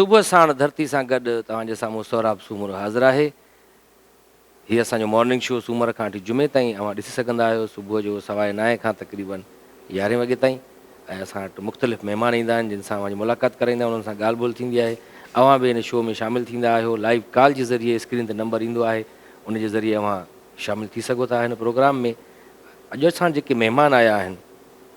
सुबह साण धरती सां गॾु तव्हांजे साम्हूं सौराब सूमर हाज़िर आहे। हीअ असांजो मॉर्निंग शो सूमर खां वठी जुमे ताईं अवां ॾिसी सघंदा आहियो, सुबुह जो 9:15 खां तक़रीबन 11 वॻे ताईं। ऐं असां वटि मुख़्तलिफ़ महिमान ईंदा आहिनि जिन सां अवां जी मुलाक़ात कराईंदा आहियूं, उन्हनि सां ॻाल्हि ॿोल थींदी आहे। अवां बि हिन शो में शामिलु थींदा आहियो। लाइव कॉल जे ज़रिए स्क्रीन ते नंबर ईंदो आहे, उन जे ज़रिए अवां शामिलु थी सघो था हिन प्रोग्राम में। अॼु असां जेके महिमान आया आहिनि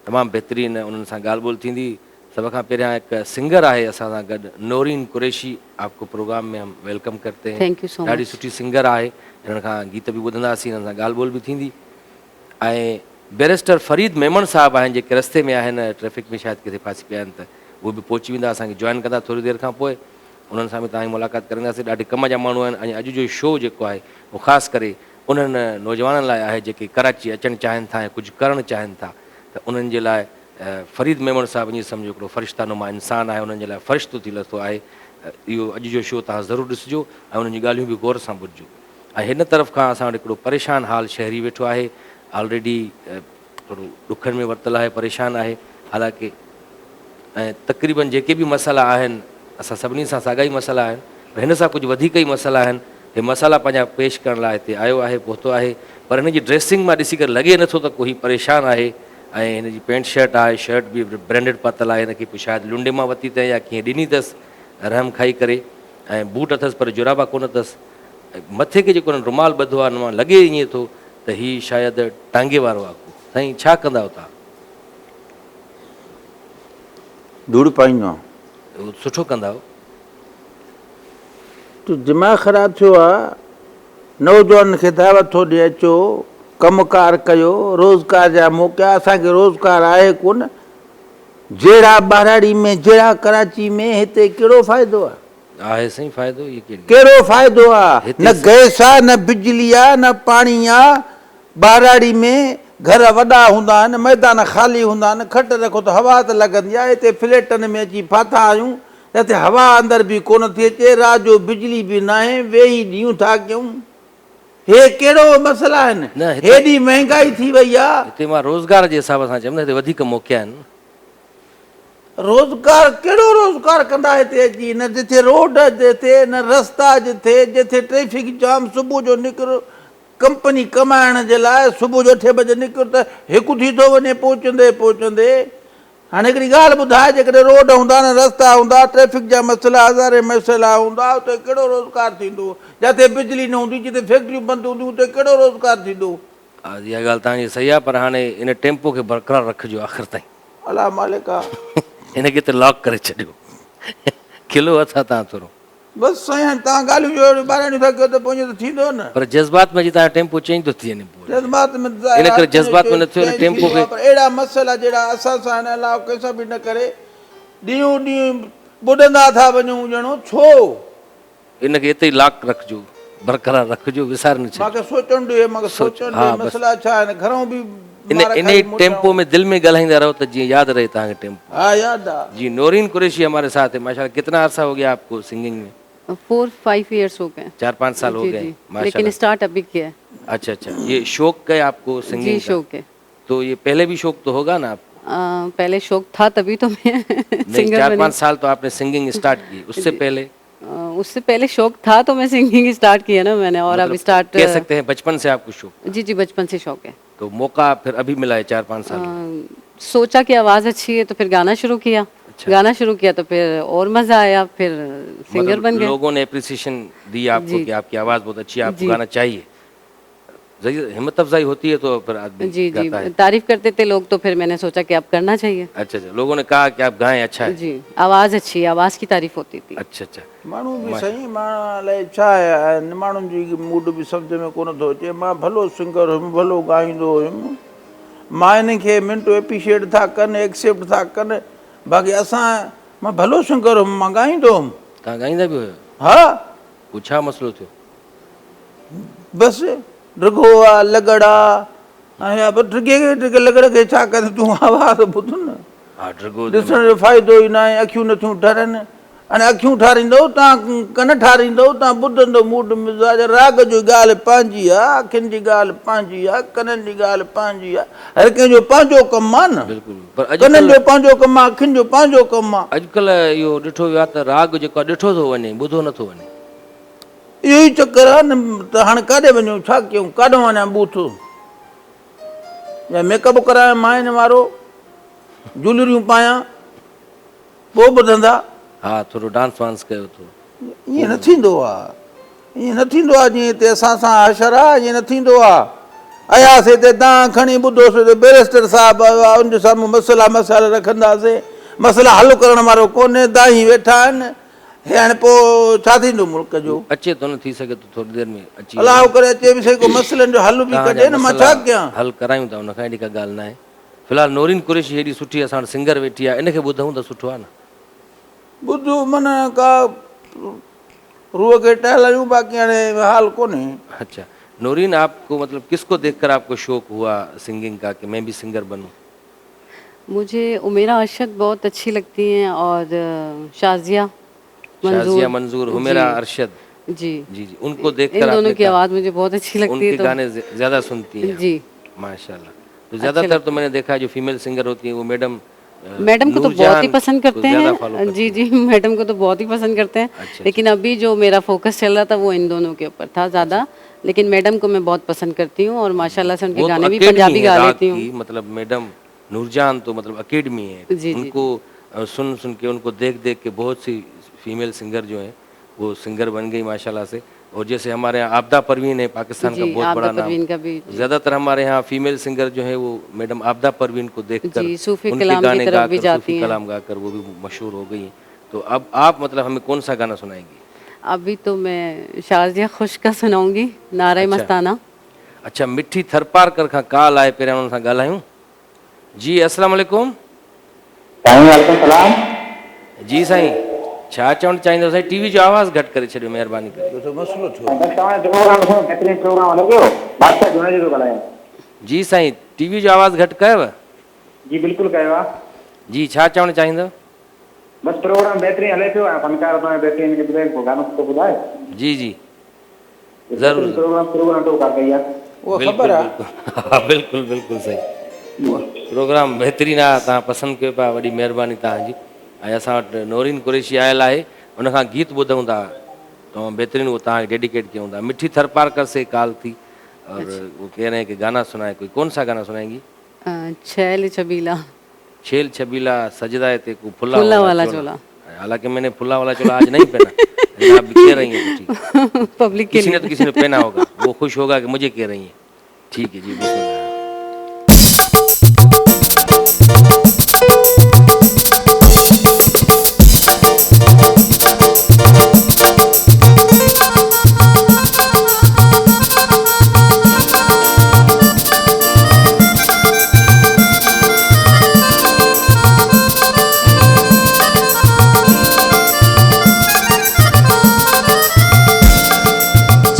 तमामु बहितरीन, उन्हनि सां ॻाल्हि ॿोल थींदी। सब खां पहिरियां हिकु सिंगर आहे असां सां गॾु, नौरीन कुरैशी। आपको प्रोग्राम में हम वेलकम करते हैं। थैंक यू सो ॾाढी मच। सुठी सिंगर आहे, हिननि खां गीत बि ॿुधंदासीं, हिननि सां ॻाल्हि ॿोल बि थींदी। ऐं बैरिस्टर फरीद मेमन साहब आहिनि, जेके रस्ते में आहिनि, ट्रैफ़िक में शायदि किथे फासी पिया आहिनि, त उहे बि पहुची वेंदा, असांखे जॉइन कंदा थोरी देरि खां पोइ। उन्हनि सां बि तव्हांजी मुलाक़ात कराईंदासीं। ॾाढे कम जा माण्हू आहिनि। ऐं अॼु जो शो जेको आहे उहो ख़ासि करे उन्हनि नौजवाननि लाइ आहे जेके कराची अचणु चाहिनि था ऐं कुझु करणु चाहिनि था। त उन्हनि जे लाइ फरीद मेमन साहब ईअं सम्झो हिकिड़ो फ़रिश्तानुमा इंसानु आहे, उन्हनि जे लाइ फ़रिश्तो थी लथो आहे। इहो अॼु जो शो तव्हां ज़रूरु ॾिसिजो ऐं उन्हनि जी ॻाल्हियूं बि गौर सां ॿुधिजो। ऐं हिन तरफ़ खां असां वटि हिकिड़ो परेशान हाल शहरी वेठो आहे, ऑलरेडी थोरो ॾुखनि में वरितलु आहे, परेशान आहे। हालांकि ऐं तक़रीबन जेके बि मसाला आहिनि असां सभिनी सां साॻा ई मसाला आहिनि, पर हिन सां कुझु वधीक ई मसाला आहिनि। हे मसाला पंहिंजा पेश करण लाइ हिते आयो आहे, पहुतो आहे। पर हिन जी ड्रेसिंग मां ॾिसी करे लॻे नथो त को ही परेशान आहे। ऐं हिन जी पैंट शर्ट आहे, शर्ट बि ब्रांडेड पातल आहे, हिनखे पोइ शायदि लुंडे मां वरिती अथई या कीअं ॾिनी अथसि रहम खाई करे। ऐं बूट अथसि पर जुराबा कोन अथसि। मथे खे जेको रुमाल ॿधो आहे, हुन मां लॻे ईअं थो त हीउ शायदि टांगे वारो आहे। साईं छा कंदा तव्हां? धूड़ पाईंदो आहियां। सुठो कंदा आहियो। तूं दिमाग़ ख़राबु थियो आहे। नौजवान खे दावत थो ॾिए, अचो कमुकार कयो, रोज़गार जा मौक़ा। असांखे रोज़गार आहे कोन। जहिड़ा ॿाराड़ी में, जहिड़ा कराची में, हिते कहिड़ो फ़ाइदो आहे? आहे साईं फ़ाइदो। इहे कहिड़ो फ़ाइदो आहे? न गैस आहे, न बिजली आहे, न पाणी आहे। ॿाराड़ी में घर वॾा हूंदा आहिनि, मैदान ख़ाली हूंदा आहिनि, खट रखो त हवा त लॻंदी आहे। हिते फ्लैटनि में अची फाथा आहियूं, हिते हवा अंदरि बि कोन थी अचे, राति जो बिजली बि न आहे, वेही ॾींहं था कयूं। हे कहिड़ो मसइला आहिनि? हेॾी महांगाई थी वई आहे। हिते मां रोज़गार जे हिसाब सां चयुमि न, हिते वधीक मौक़ा आहिनि। रोज़गार कहिड़ो रोज़गार कंदा हिते अची? न जिथे रोड जिथे, न रस्ता जिथे, जिथे ट्रैफिक जाम। सुबुह जो निकिरो कंपनी कमाइण जे लाइ, सुबुह जो 8 बजे निकिरो त हिकु थी थो वञे पहुचंदे पहुचंदे। हाणे हिकिड़ी ॻाल्हि ॿुधाए, जेकॾहिं रोड हूंदा, न रस्ता हूंदा, ट्रैफिक जा मसइला हज़ारे मसइला हूंदा, उते कहिड़ो रोज़गार थींदो? जिते बिजली न हूंदी, जिते फैक्ट्रियूं बंदि हूंदियूं, उते कहिड़ो रोज़गार थींदो? हा, इहा ॻाल्हि तव्हांजी सही आहे, पर हाणे इन टेम्पो खे बरक़रार रखिजो आख़िर ताईं। अला मालिका, हिनखे त लॉक करे छॾियो। किलो अथां तव्हां थोरो। बसि साईं, तव्हां ॻाल्हियूं ॿारहं था कयो त पोइ त थींदो न। पर जज़्बात में अची तव्हांजो टेम्पो चेंज थो थी वञे। जज़्बात में इन करे जज़्बात में न थियो न टेम्पो खे। अहिड़ा मसइला जहिड़ा असां सां हिन अलावा कंहिंसां बि न करे, ॾींहों ॾींहुं ॿुधंदा था वञूं ॼणो। छो? इनखे हिते ई लॉक रखिजो, बरक़रार रखिजो, विसार न छॾिजो। मूंखे सोचणु ॾिए, मूंखे सोचणु ॾिए मसइला छा आहिनि। घणो बि इन टेम्पो में दिल में ॻाल्हाईंदा रहो त जीअं यादि रहे तव्हांखे टेम्पो। हाँ याद है। जी, नौरीन कुरैशी हमारे साथ है। माशाल्लाह, कितना अरसा हो गया आपको सिंगिंग में? 4-5 ईयर्स हो गए। 4-5 साल हो गए माशाल्लाह। लेकिन स्टार्ट अभी किया है। अच्छा, ये शौक है आपको सिंगिंग का? शौक है। तो ये पहले भी शौक तो होगा ना आपको? पहले शौक था, तभी तो मैं सिंगर 4-5 साल तो आपने सिंगिंग स्टार्ट की। उससे पहले शौक था, तो मैं सिंगिंग स्टार्ट किया ना मैंने। और अभी स्टार्ट कह सकते हैं बचपन से आपको शौक? जी, बचपन से शौक है। तो मौका फिर अभी मिला है 4-5 साल? सोचा कि आवाज़ अच्छी है तो फिर गाना शुरू किया। अच्छा। गाना शुरू किया तो फिर और मजा आया, फिर सिंगर बन गया। लोगों ने एप्रिसिएशन दी आपको कि आपकी आवाज़ बहुत अच्छी है, आपको गाना चाहिए। हिम्मत अफजाई होती है तो फिर आदमी गाता है। तारीफ करते थे लोग, तो फिर मैंने सोचा कि अब करना चाहिए। अच्छा, लोगों ने कहा कि आप गाएं, अच्छा है। जी, आवाज़ अच्छी है, आवाज़ की तारीफ होती थी। अच्छा। माण्हू बि सही, मां छा आहे, माण्हुनि जी मूड बि सम्झ में कोन थो अचे। मां भलो सिंगर हुयुमि, भलो ॻाईंदो हुयुमि। मां इन खे मिंटो एप्रिशिएट था कनि, एक्सेप्ट था कनि। बाक़ी मां भलो सिंगर हुयुमि, मां ॻाईंदो हुयुमि। तव्हां गाईंदा बि हुयो? हा। पोइ छा मसइलो थियो? बसि ड्रिगो आहे, लगड़ आहे। ऐं ड्रिगे लगड़ खे छा करे, तूं आवाज़ ॿुध न। ॾिसण जो फ़ाइदो ई न आहे, अखियूं नथियूं डरनि। अने अखियूं ठारींदव तव्हां, कन ठारींदव तव्हां, ॿुधंदव मूड मिज़ाज, राग जो ॻाल्हि पंहिंजी आहे, अखियुनि जी ॻाल्हि पंहिंजी आहे, कननि जी ॻाल्हि पंहिंजी आहे, हर कंहिंजो पंहिंजो कमु आहे न। बिल्कुलु, पर कननि अॼुकल्ह जो पंहिंजो कमु आहे, अखियुनि जो पंहिंजो कमु आहे। अॼुकल्ह इहो ॾिठो वियो आहे त राग जेको आहे ॾिठो थो वञे, ॿुधो नथो वञे। इहो ई चकर आहे न। त हाणे काॾे वञूं, छा कयूं, काॾो वञा बूथ, या मेकअप करायां माइन वारो, ज्वैलरियूं पायां, पोइ ॿुधंदा। हा, थोरो डांस वांस कयो थो। ईअं न थींदो आहे, ईअं न थींदो आहे। जीअं हिते असां सां हशर आहे, ईअं न थींदो आहे। अयासीं हिते तव्हां खणी ॿुधोसीं त बैरिस्टर साहिबु आयो आहे, उनजे साम्हूं मसइला मसाइला रखंदासीं, मसइला हल करण वारो कोन्हे, दाही वेठा आहिनि। हे हाणे पोइ छा थींदो मुल्क जो? अचे थो, न थी सघे थो थोरी देरि में अची अलाह करे अचे बि सही, को मसइलनि जो हल बि कढे न, मां छा कयां? हल करायूं था, हुन खां हेॾी का ॻाल्हि न आहे। फ़िलहालु नौरीन कुरैशी हेॾी सुठी असां वटि सिंगर वेठी आहे, इनखे ॿुधूं त सुठो आहे न। ॿुधो माना का रूह खे टहलायूं, बाक़ी हाणे हाल कोन्हे। अच्छा नौरीन, आपको मतलब किसको देखकर आपको शौक हुआ सिंगिंग का कि मैं भी सिंगर बनूं? मुझे उमेरा अरशद बहुत अच्छी लगती हैं, और शाजिया शाजिया मंजूर, हुमेरा अरशद, जी जी जी, उनको देखकर इन दोनों आपने की कहा- आवाज़ मुझे बहुत अच्छी लगती उनके है। तो गाने ज्यादा सुनती हैं जी, माशाल्लाह। तो ज्यादातर तो मैंने देखा है जो फीमेल सिंगर होती है वो मैडम मैडम को तो बहुत ही पसंद करते ज्यादा follow हैं। करती जी जी, मैडम को तो बहुत ही पसंद करते हैं। अच्छा, लेकिन अभी जो मेरा फोकस चल रहा था वो इन दोनों के ऊपर था ज़्यादा। लेकिन मैडम को मैं बहुत पसंद करती हूँ, और माशाल्लाह से उनके वो तो गाने भी अकेडमी पंजाबी है गा राग लेती हूँ। की, मतलब मैडम नूरजान तो मतलब अकेडमी है। जी, जी, उनको सुन सुन के, उनको देख देख के बहुत सी फीमेल सिंगर जो हैं वो सिंगर बन गई माशाल्लाह से। और जैसे हमारे यहाँ आपदा परवीन है, पाकिस्तान का जी, बहुत बड़ा आपदा नाम। परवीन का भी, ज़्यादातर हमारे यहाँ फीमेल सिंगर जो है वो मैडम आपदा परवीन को देखकर, जी, सूफी उनके कलाम की गाने तरफ भी गाकर, जाती सूफी हैं। कलाम गाकर वो भी मशहूर हो गई हैं। तो अब आप मतलब हमें कौन सा गाना सुनाएंगी? अभी तो मैं शाजिया खुश का सुनाऊंगी, नारे अच्छा। मस्ताना। अच्छा, मिठी थरपारकर खां काल आहे, पहिरियां उन्हनि सां ॻाल्हायूं। जी अस्सलाम वालेकुम। वालेकुम सलाम। जी साईं, छा चवणु चाहींदो साईं? टीवी जो आवाज़ घटि करे छॾियो महिरबानी करे। ॾिसो मसइलो थियो। तव्हांजो प्रोग्राम ॾिसो, बहितरीन प्रोग्राम हले पियो, बादशाह जुने जो ॻाल्हायां। जी साईं, टीवी जो आवाज़ घटि कयव? जी बिल्कुलु कयो आहे। जी, छा चवणु चाहींदव? बसि प्रोग्राम बहितरीन हले पियो ऐं फनकार तव्हां बहितरीन खे ॿुधाए, पोइ गानो सुठो ॿुधाए। जी जी ज़रूरु प्रोग्राम तो कर कई आहे। उहा बिल्कुलु ख़बर आहे। बिल्कुलु, हा बिल्कुलु बिल्कुलु सही। प्रोग्राम बहितरीनु आहे, तव्हां पसंदि कयो पिया, वॾी महिरबानी तव्हांजी। ऐं असां वटि नौरीन कुरैशी आयल आहे, उनखां गीत ॿुधूं था, तमामु बहितरीनु, उहो तव्हांखे डेडिकेट कयूं था। मिठी थरपारकर से कॉल थी और वो कह रहे हैं कि गाना सुनाए, कोई कौन सा गाना सुनाएंगी? छैल छबीला, छेल छबीला सजदा ते को फुल्ला फुल्ला वाला वाला चोला। हालांकि मैंने फुल्ला वाला चोला आज नहीं पहना, लेकिन आप भी कह रही हैं तो ठीक। पब्लिक के किसी ने लिए। तो किसी ने पहना होगा, वो खुश होगा कि मुझे कह रही हैं। ठीक है जी, बिस्मिल्लाह।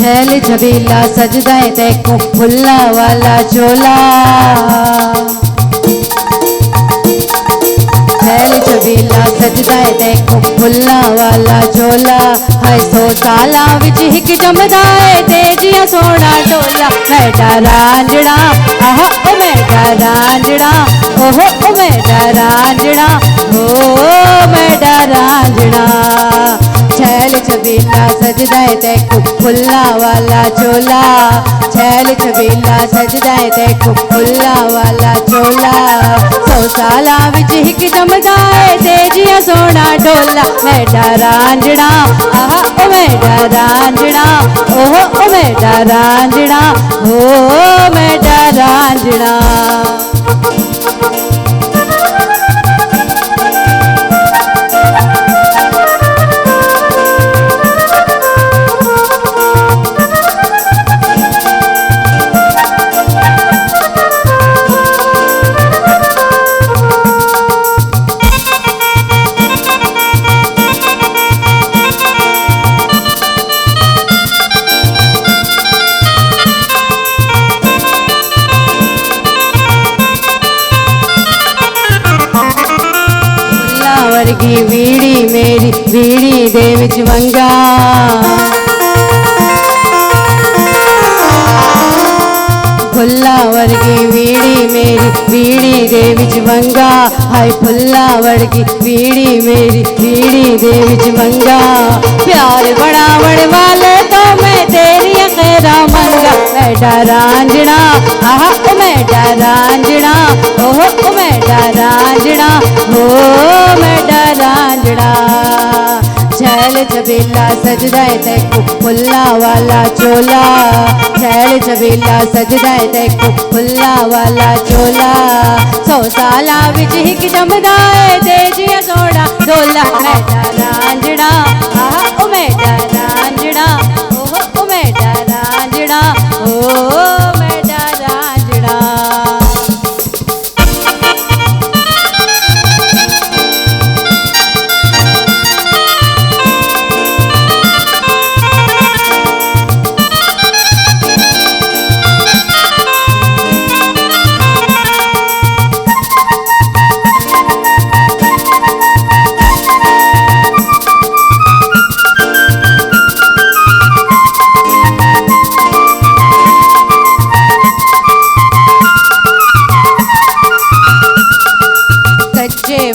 छैल छबीला सजदाए देखो फुल्ला वाला चोला, छैल छबीला सजदाए देखो फुल्ला वाला चोला। है 100 साला विच हिक जमदाए तेजिया सोना टोला। मैडा रांझड़ा आहा ओ मैडा रांझड़ा, ओहो ओ मैडा रांझड़ा, ओ मैडा रांझड़ा। छैल छबीला सजदाए देखो फुल्ला वाला चोला, छैल छबीला सजदाए देखो फुल्ला वाला चोला। 100 साला विच हिक जमदाए तेजिया सोना टोला। मैडा रांझड़ा आहा ओ मैडा रांझड़ा, ओहो ओ मैडा रांझड़ा, ओ मैडा रांझड़ा। वर्गी बीड़ी मेरी बीड़ी दे विच वंगा फुल्ला वर्गी बीड़ी मेरी बीड़ी दे विच वंगा हाय फुल्ला वर्गी बीड़ी मेरी बीड़ी दे विच वंगा प्यार बनावण वाले तो मैं तेरी खैरा मंगा मैडा रांझणा आहा ओ मैडा रांझणा ओहो ओ मैडा रांझणा हो मैडा रांझणा छैल छबीला सजदाए देखो फुल्ला वाला चोला छैल छबीला सजदाए देखो फुल्ला वाला चोला 100 साला विच हिक जमदा है तेजिया सोड़ा डोला मैडा रांझणा आहा ओ मैडा रांझणा ओहो ओ मैडा रांझणा ओ मैडा रांझणा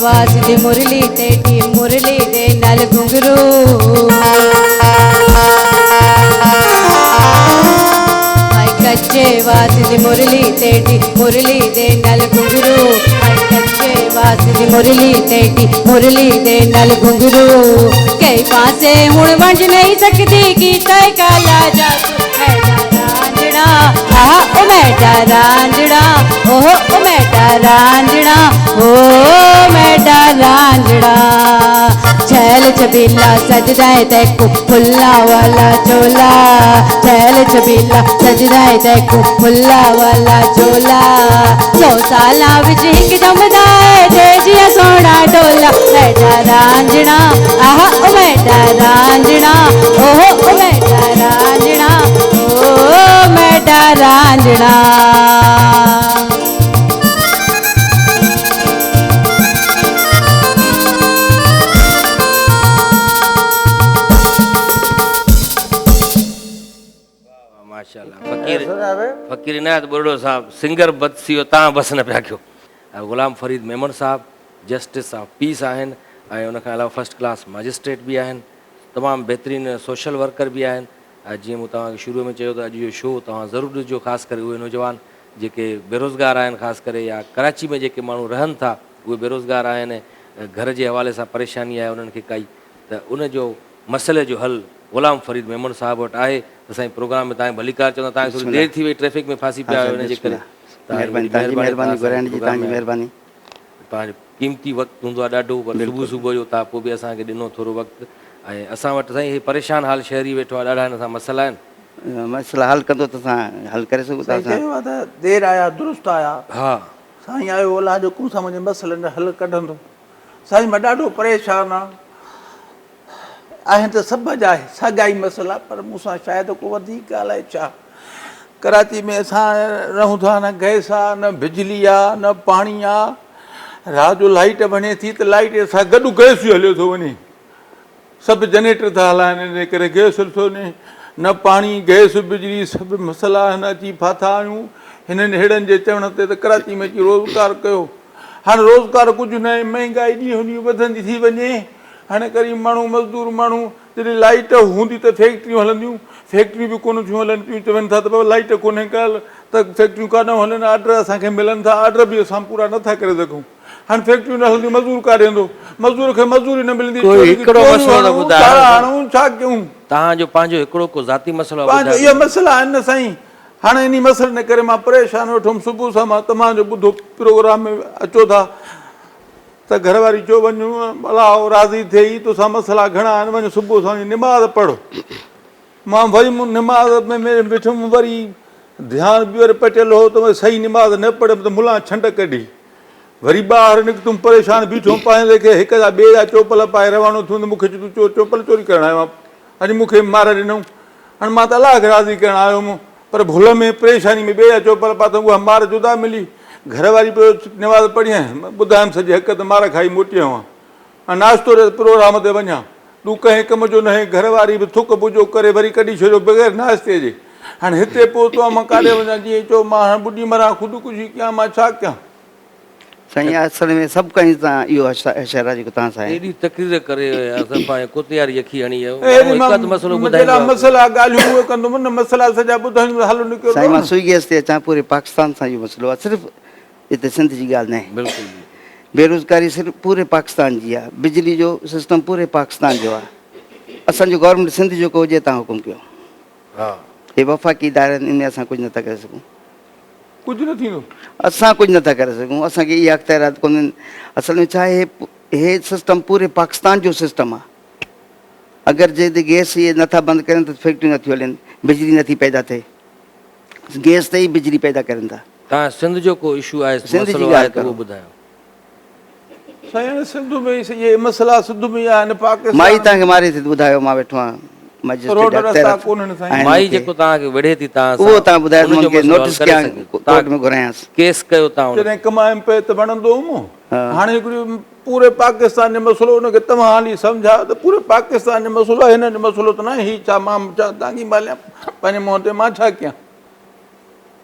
वाजदी मुरली तेटी मुरली दे नल घुंघरू हाय कच्चे वाजदी मुरली तेटी मुरली दे नल घुंघरू हाय कच्चे वाजदी मुरली तेटी मुरली दे नल घुंघरू कई पासे हुण वंज नहीं सकती की तय काला जादू मैडा रांझणा आहा ओ मैडा रांझणा ओहो ओ मैडा रांझणा ओ मैडा रांझणा छैल छबीला सजदाए देखो फुल्ला वाला चोला छैल छबीला सजदाए देखो फुल्ला वाला चोला 100 साला विच हिक जमदा है तेजिया सोना डोला मैडा रांझणा आहा ओ मैडा रांझणा ओहो ओ मैडा रांझणा ओ मैडा रांझणा माशाल्लाह फ़कीर फ़कीर इनायत बुर्डो साहब सिंगर बदसियो तव्हां बस न पिया कयो ग़ुलाम फरीद मेमन साहब जस्टिस ऑफ पीस आहिनि ऐं उन खां अलावा फर्स्ट क्लास मजिस्ट्रेट बि आहिनि तमामु बहितरीनु सोशल वर्कर बि आहिनि जीअं मूं तव्हांखे शुरू में चयो त अॼु जो शो तव्हां ज़रूरु ॾिजो ख़ासि करे उहे नौजवान जेके बेरोज़गार आहिनि ख़ासि करे या कराची में जेके माण्हू रहनि था उहे बेरोज़गार आहिनि घर जे हवाले सां परेशानी आहे उन्हनि खे काई त उन जो मसइले जो हल ग़ुलाम फरीद मेमन साहब वटि आहे असांजे प्रोग्राम में तव्हांखे भली कार चवंदा तव्हांखे थोरी देरि थी वई ट्रैफ़िक में फासी पिया आहियो हिनजे करे महिरबानी तव्हांजो क़ीमती वक़्तु हूंदो आहे ॾाढो पर सुबुह जो तव्हां पोइ बि असांखे ॾिनो थोरो वक़्तु ऐं असां वटि साईं हे परेशान हाल शहरी वेठो आहे ॾाढा हिन सां मसइला आहिनि मसइला हल कंदो त असां हल करे सघूं था देर आया दुरुस्त आया हा साईं आयो ओला जो को मुंहिंजे मसइलनि जो हल कढंदो साईं मां ॾाढो परेशान आहिनि त सभु जा साॻा ई मसइला पर मूंसां शायदि को वधीक अलाए छा कराची में असां रहूं था न गैस आहे न बिजली आहे न पाणी आहे राति जो लाइट वञे थी त लाइट सां गॾु गैस ई हलियो थो वञे सभु जनरेटर था हलाइनि इन करे गैस थो वञे न पाणी गैस बिजली सभु मसइला आहिनि अची फाथा आहियूं हिननि हेड़नि जे चवण ते त कराची में अची रोज़गार कयो हाणे रोज़गार कुझु न आहे महांगाई ॾींहुं ॾींहुं वधंदी थी वञे हाणे ग़रीब माण्हू मज़दूर माण्हू जॾहिं लाइट हूंदी त फैक्ट्रियूं हलंदियूं फैक्ट्रियूं बि कोन थियूं हलनि पियूं चवनि था त बाबा लाइट कोन्हे कल त फैक्ट्रियूं कान हलनि ऑर्डर असांखे मिलनि था ऑर्डर बि असां पूरा नथा करे सघूं हाणे फैक्ट्रियूं न हलंदियूं मज़दूर काॾे वेंदो मज़दूर खे मज़दूरी न मिलंदी छा कयूं तव्हांजो पंहिंजो हिकिड़ो को ज़ाती मसइलो पंहिंजो इहे मसइला आहिनि न साईं हाणे इन मसइले करे मां परेशान वेठुमि सुबुह सां मां तव्हांजो ॿुधो प्रोग्राम में अचो था त घरवारी चयो वञूं अलाह राज़ी थिए तोसां मसइला घणा आहिनि वञो सुबुह सां निमाज़ पढ़ो मां वयुमि निमाज़ में बीठुमि वरी ध्यानु ॿीहर पटियल हो त सही निमाज़ न पढ़ियमि त मुला छंड कढी वरी ॿाहिरि निकितुमि परेशान बीठो पंहिंजे खे हिक जा ॿिए जा चोपल पाए रवानो थियो त मूंखे तूं चोपल चोरी करणु आयो आहे अॼु मूंखे मार ॾिनऊं हाणे मां त अलाह खे राज़ी करणु आयो हुउमि पर भुल में परेशानी में ॿिए जा चोपल पातऊं उहा मार जुदा मिली घरवारी पियो निमाज़ पढ़ी ॿुधायमि सॼी हक़ त मार खाई मोटी आहियां नाश्तो रे प्रोग्राम ते वञा तूं कंहिं कम जो न आहे घरवारी बि थुक बुजो करे वरी कढी छॾियो बग़ैर नाश्ते जे हाणे हिते पहुतो आहे मां काॾे वञा जीअं चओ मां हाणे ॿुॾी मरां ख़ुदिकुशी कयां मां छा कयां साईं असल में सभु कयूं तव्हां इहो इशारा जेको तव्हां सां आहे एॾी तकरीर करे सफ़ा कुतियारी अखी हणी वियो अहिड़ी हिकु अधु मसलो जहिड़ा ॿुधाईंदो मसइला ॻाल्हियूं उहे कंदुमि न मसइला सॼा ॿुधाईंदुमि हलो निकिरो साईं मां सुई गैस ते अचां पूरे पाकिस्तान सां इहो मसइलो आहे सिर्फ़ु हिते सिंध जी ॻाल्हि न आहे बिल्कुलु बेरोज़गारी सिर्फ़ु पूरे पाकिस्तान जी आहे बिजली जो सिस्टम पूरे पाकिस्तान जो आहे असांजो गवर्नमेंट सिंध जेको हुजे तव्हां हुकुम कयो हा हे वफ़ाक़ी इदारनि में असां कुझु नथा करे सघूं कुझु न थींदो असां कुझु नथा करे सघूं असांखे इहा अख़्तियारात कोन्हनि असल में छा आहे हे सिस्टम पूरे पाकिस्तान जो सिस्टम आहे अगरि जे गैस इहे नथा बंदि कनि त फैक्ट्रियूं नथियूं हलनि बिजली नथी पैदा थिए गैस ते ई बिजली पैदा करनि था तव्हां सिंध जो को इशू आहे सिंध जी मसलो ॻाल्हि आहे त करो। उहो ॿुधायो साईं सिंध में इहे मसइला सिंध में आहिनि मां ई पाकिस्तान तव्हांखे मारे थी ॿुधायो मां वेठो आहियां रोड रस्ता कोन्हनि साईं माई जेको तव्हांखे विढ़े थी तव्हां सां, उहो तव्हां ॿुधायो उनजो मूंखे मसइलो हल नोटिस करे कयां सघे। कोर्ट तव्हां में घुरायांसि केस कयो तव्हां उन जॾहिं कमाइम पे त वणंदो हुओ हा। हाणे हिकिड़ी पूरे पाकिस्तान जो मसइलो हुनखे तव्हां हाली सम्झा त पूरे पाकिस्तान जो मसइलो आहे हिन जो मसइलो त न आहे हीउ छा मां छा तव्हांजी मालिया पंहिंजे मुंहं ते मां छा कयां